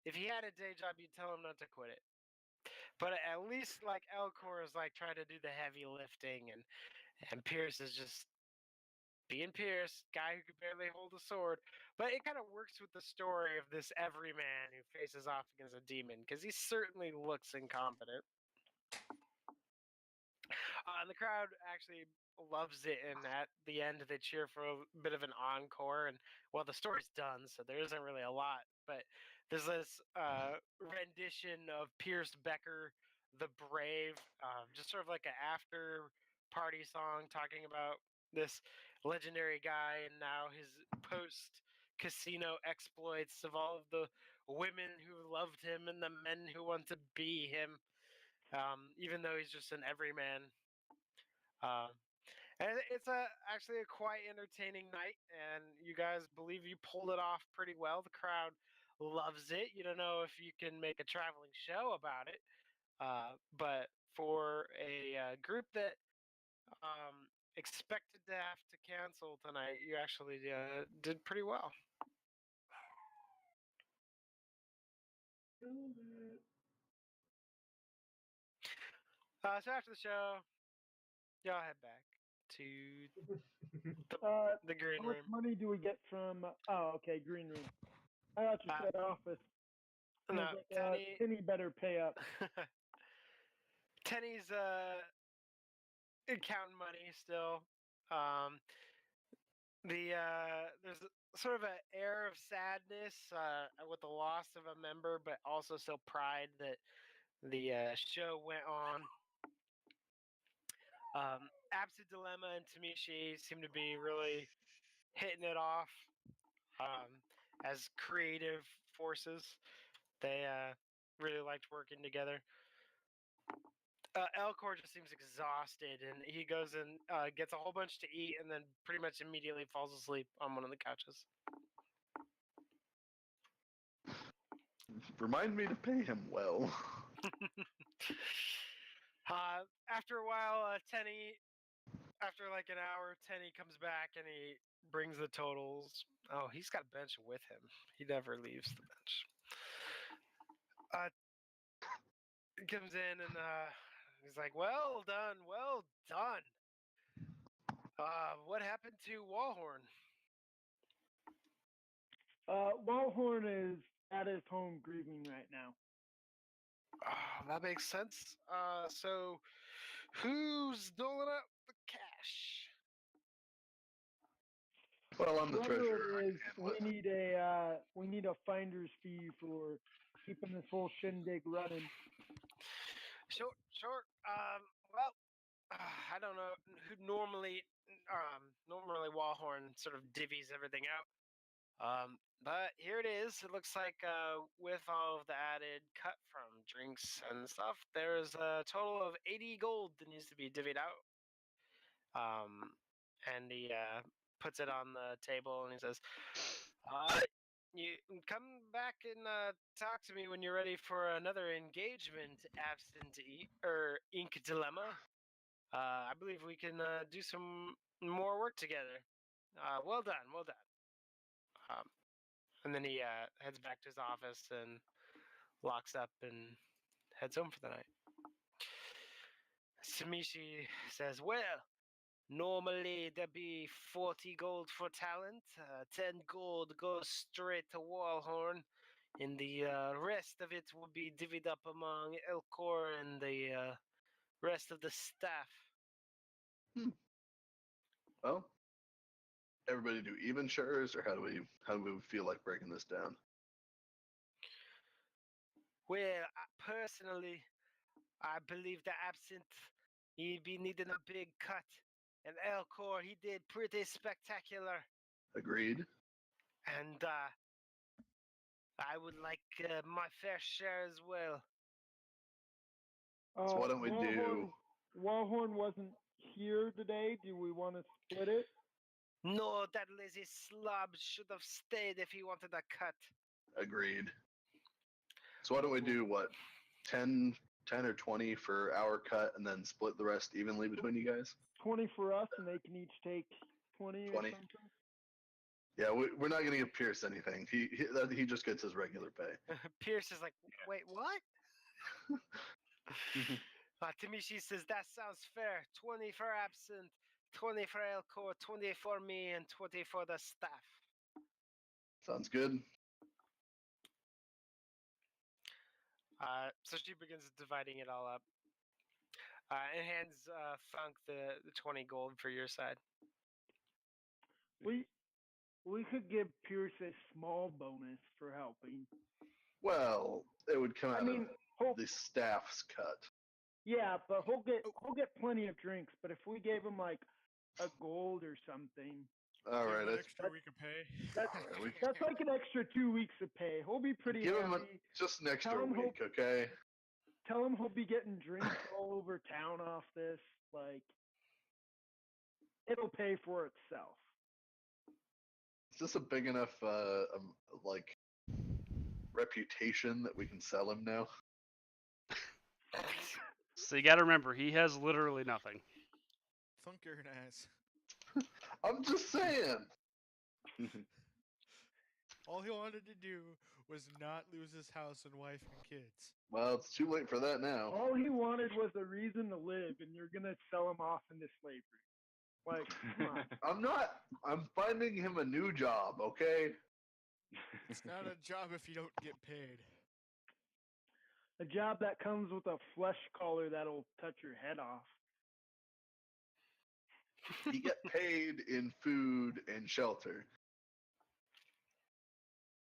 if he had a day job, you'd tell him not to quit it. But at least like Elcor is like trying to do the heavy lifting, and Pierce is just being Pierce, guy who could barely hold a sword. But it kind of works with the story of this everyman who faces off against a demon, because he certainly looks incompetent. And the crowd actually loves it, and at the end they cheer for a bit of an encore. And well, the story's done, so there isn't really a lot, but there's this rendition of Pierce Becker the Brave, just sort of like an after party song talking about this legendary guy and now his post casino exploits of all of the women who loved him and the men who want to be him, even though he's just an everyman. And it's actually a quite entertaining night, and you guys believe you pulled it off pretty well. The crowd loves it. You don't know if you can make a traveling show about it, but for a group that expected to have to cancel tonight, you actually did pretty well. So after the show, y'all head back to the green How much room. money do we get from? Oh, okay, green room. I thought you said office. I No, was like, Penny better pay up. Tenny's counting money still. There's sort of an air of sadness with the loss of a member, but also still pride that the show went on. Absent Dilemma and Tamishi seem to be really hitting it off as creative forces. They really liked working together. Elcor just seems exhausted, and he goes and gets a whole bunch to eat, and then pretty much immediately falls asleep on one of the couches. Remind me to pay him well. After a while, after like an hour, Tenny comes back and he brings the totals. Oh, he's got a bench with him. He never leaves the bench. He comes in and he's like, "Well done, well done. What happened to Wallhorn?" Wallhorn is at his home grieving right now. That makes sense. So who's doling out the cash? Well, I'm the Whoever treasurer. it is, we need a finder's fee for keeping this whole shindig running. Sure. Well, I don't know who normally Wallhorn sort of divvies everything out. But here it is. It looks like with all of the added cut from drinks and stuff, there's a total of 80 gold that needs to be divvied out. And he puts it on the table and he says, "You come back and talk to me when you're ready for another engagement, Ink Dilemma. I believe we can do some more work together." Well done, well done. And then he heads back to his office and locks up and heads home for the night. Samishi says, well, normally there'd be 40 gold for talent. 10 gold goes straight to Wallhorn, and the rest of it will be divvied up among Elcor and the rest of the staff. Well, everybody do even shares, or how do we feel like breaking this down? Well, personally, I believe the absent, he'd be needing a big cut. And Elcor, he did pretty spectacular. Agreed. And I would like my fair share as well. So why don't we do? Wallhorn wasn't here today. Do we want to split it? No, that lazy slob should have stayed if he wanted a cut. Agreed. So why don't we do what? 10 or 20 for our cut, and then split the rest evenly between you guys? 20 for us, and they can each take 20 or 20. something. Yeah, we're not gonna give Pierce anything. He just gets his regular pay. Pierce is like, wait, what? Tamishi says, that sounds fair. 20 for absent, 20 for Elcor, 20 for me, and 20 for the staff. Sounds good. So she begins dividing it all up. And hands Funk the 20 gold for your side. We could give Pierce a small bonus for helping. Well, it would come out of the staff's cut. Yeah, but he'll get plenty of drinks. But if we gave him like a gold or something, all right, an extra week of pay. That's like an extra 2 weeks of pay. He'll be pretty give happy. him just an extra week, okay? Tell him he'll be getting drinks all over town off this. Like, it'll pay for itself. Is this a big enough like reputation that we can sell him now? So you got to remember, he has literally nothing. Thunk your ass. I'm just saying. All he wanted to do was not lose his house and wife and kids. Well, it's too late for that now. All he wanted was a reason to live, and you're gonna sell him off into slavery. Like, come on. I'm not. I'm finding him a new job, okay? It's not a job if you don't get paid. A job that comes with a flesh collar that'll touch your head off. You get paid in food and shelter.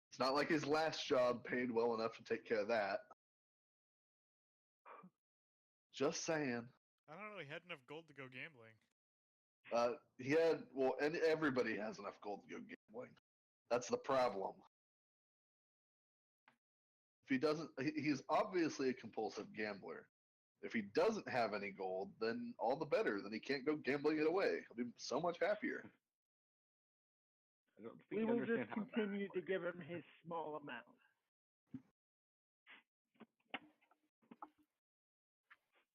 It's not like his last job paid well enough to take care of that. Just saying. I don't know. He had enough gold to go gambling. He had, well, and everybody has enough gold to go gambling. That's the problem. If he doesn't, he's obviously a compulsive gambler. If he doesn't have any gold, then all the better. Then he can't go gambling it away. He'll be so much happier. I don't think We you will understand just continue to give him his small amount.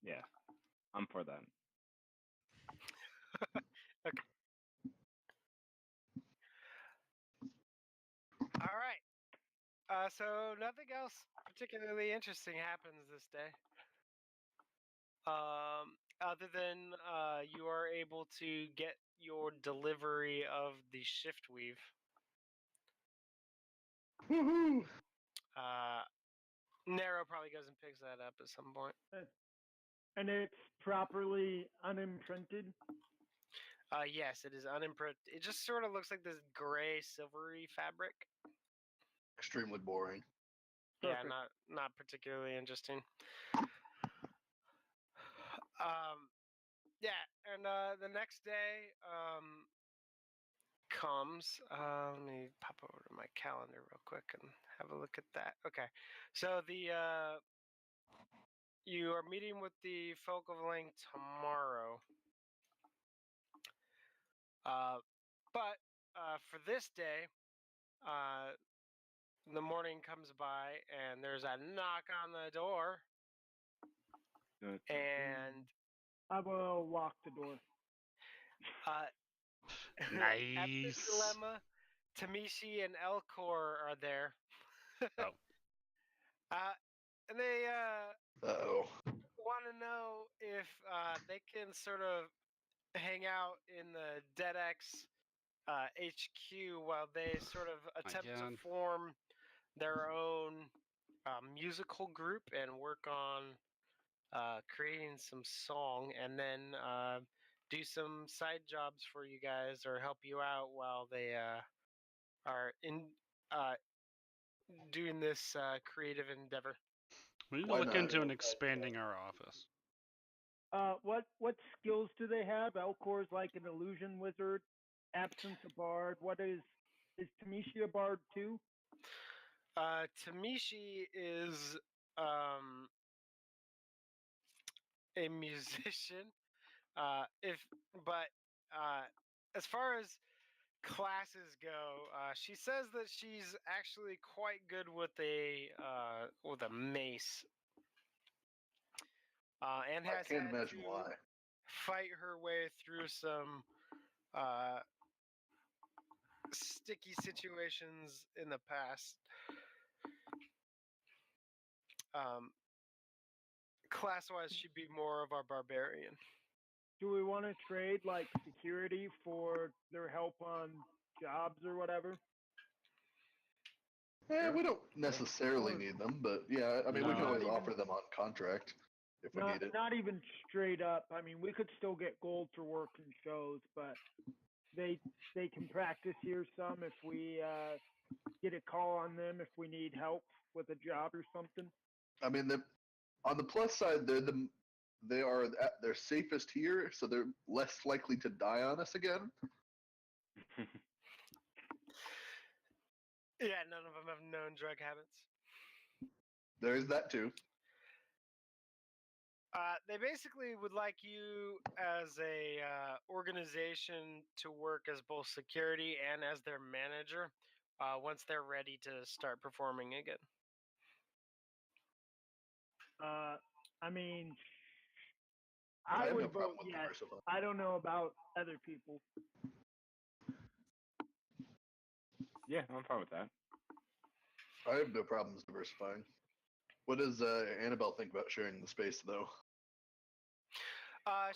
Yeah, I'm for that. Okay. All right. So nothing else particularly interesting happens this day. Other than you are able to get your delivery of the shift weave. Woohoo! Nero probably goes and picks that up at some point. And it's properly unimprinted. Yes, it is unimprinted. It just sort of looks like this gray, silvery fabric. Extremely boring. Yeah, Perfect. not particularly interesting. Yeah, and the next day comes. Let me pop over to my calendar real quick and have a look at that. Okay, so you are meeting with the Folk of Lang tomorrow. But for this day, the morning comes by and there's a knock on the door, and I will lock the door. At this Nice. dilemma, Tamishi and Elcor are there. Oh. And they Uh-oh. want to know if they can sort of hang out in the DedEx HQ while they sort of attempt to God. form their own musical group and work on creating some song, and then do some side jobs for you guys or help you out while they are in doing this creative endeavor. We need to Why look not? into and expanding our office. What skills do they have? Elcor's like an illusion wizard, absence a bard. What is Tamishi a bard too? Tamishi is a musician. But as far as classes go, she says that she's actually quite good with a mace, and I has can't had imagine to why. fight her way through some uh, sticky situations in the past. Class-wise, she'd be more of our barbarian. Do we want to trade like security for their help on jobs or whatever? We don't necessarily need them, but yeah, I mean, we can No. always Not offer them on contract if we need it. Not even straight up. I mean, we could still get gold for work in shows, but they can practice here some if we get a call on them if we need help with a job or something. I mean, on the plus side, they are at their safest here, so they're less likely to die on us again. Yeah, none of them have known drug habits. There's that too. They basically would like you as a organization to work as both security and as their manager once they're ready to start performing again. I mean, I I have no would problem vote with yes. diversifying. I don't know about other people. Yeah, I'm fine with that. I have no problems diversifying. What does Annabelle think about sharing the space, though?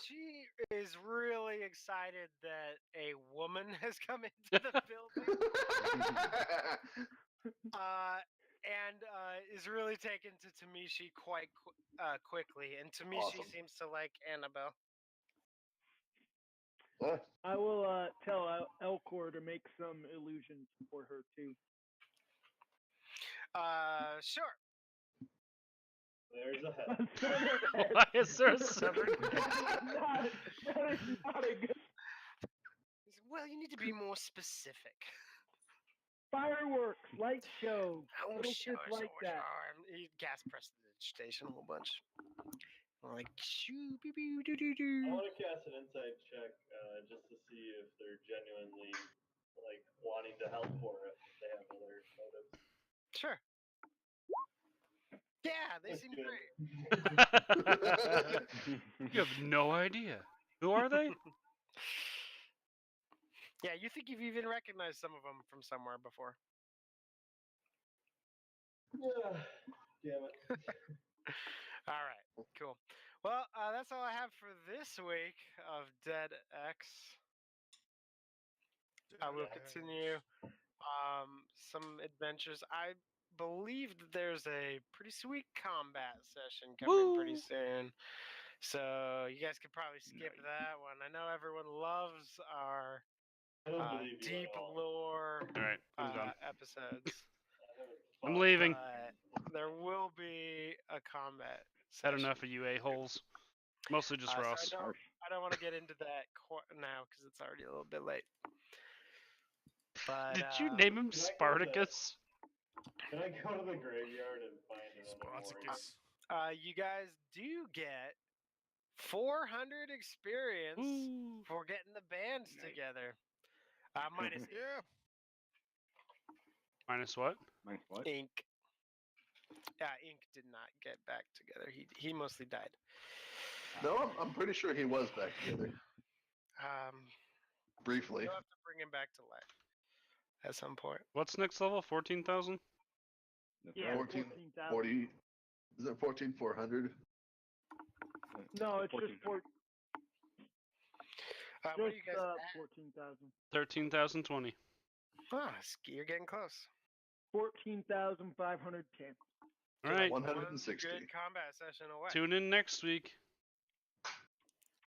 She is really excited that a woman has come into the building. And is really taken to Tamishi quite quickly. And Tamishi Awesome. seems to like Annabelle. I will tell Elcor to make some illusions for her too. Sure. There's a head. Why is there a severed that is not a good Well, you need to be more specific. fireworks, light show. Oh, Little sure, kids like that. He gas station a whole bunch. Like shoo, boo, boo, doo, doo, doo. I want to cast an insight check just to see if they're genuinely like wanting to help or if they have other motives. Sure. Yeah, they That's seem good. great. You have no idea. Who are they? Yeah, you think you've even recognized some of them from somewhere before. Damn it. All right, cool. Well, that's all I have for this week of DedEx. I will continue some adventures. I believe that there's a pretty sweet combat session coming pretty soon. So you guys could probably skip that one. I know everyone loves our I don't believe you deep at all. lore All right, I'm done. episodes. I'm leaving. But there will be a combat Had session. enough of you a-holes. Mostly just So Ross. I don't want to get into that now because it's already a little bit late. But, Did you name him Spartacus? Can I go to the graveyard and find another warrior? Spartacus. You guys do get 400 experience for getting the bands together. Minus Yeah. Minus what? Minus what? Ink. Ink did not get back together. He mostly died. No, I'm pretty sure he was back together. briefly. You'll have to bring him back to life at some point. What's next level? 14,000? That's Yeah, right. 14,000. 40. Is it 14,400? No, it's just 14. What are you guys at? 14,000. 13,020. Ah, you're getting close. 14,510. All right. 160. Good combat session away. Tune in next week.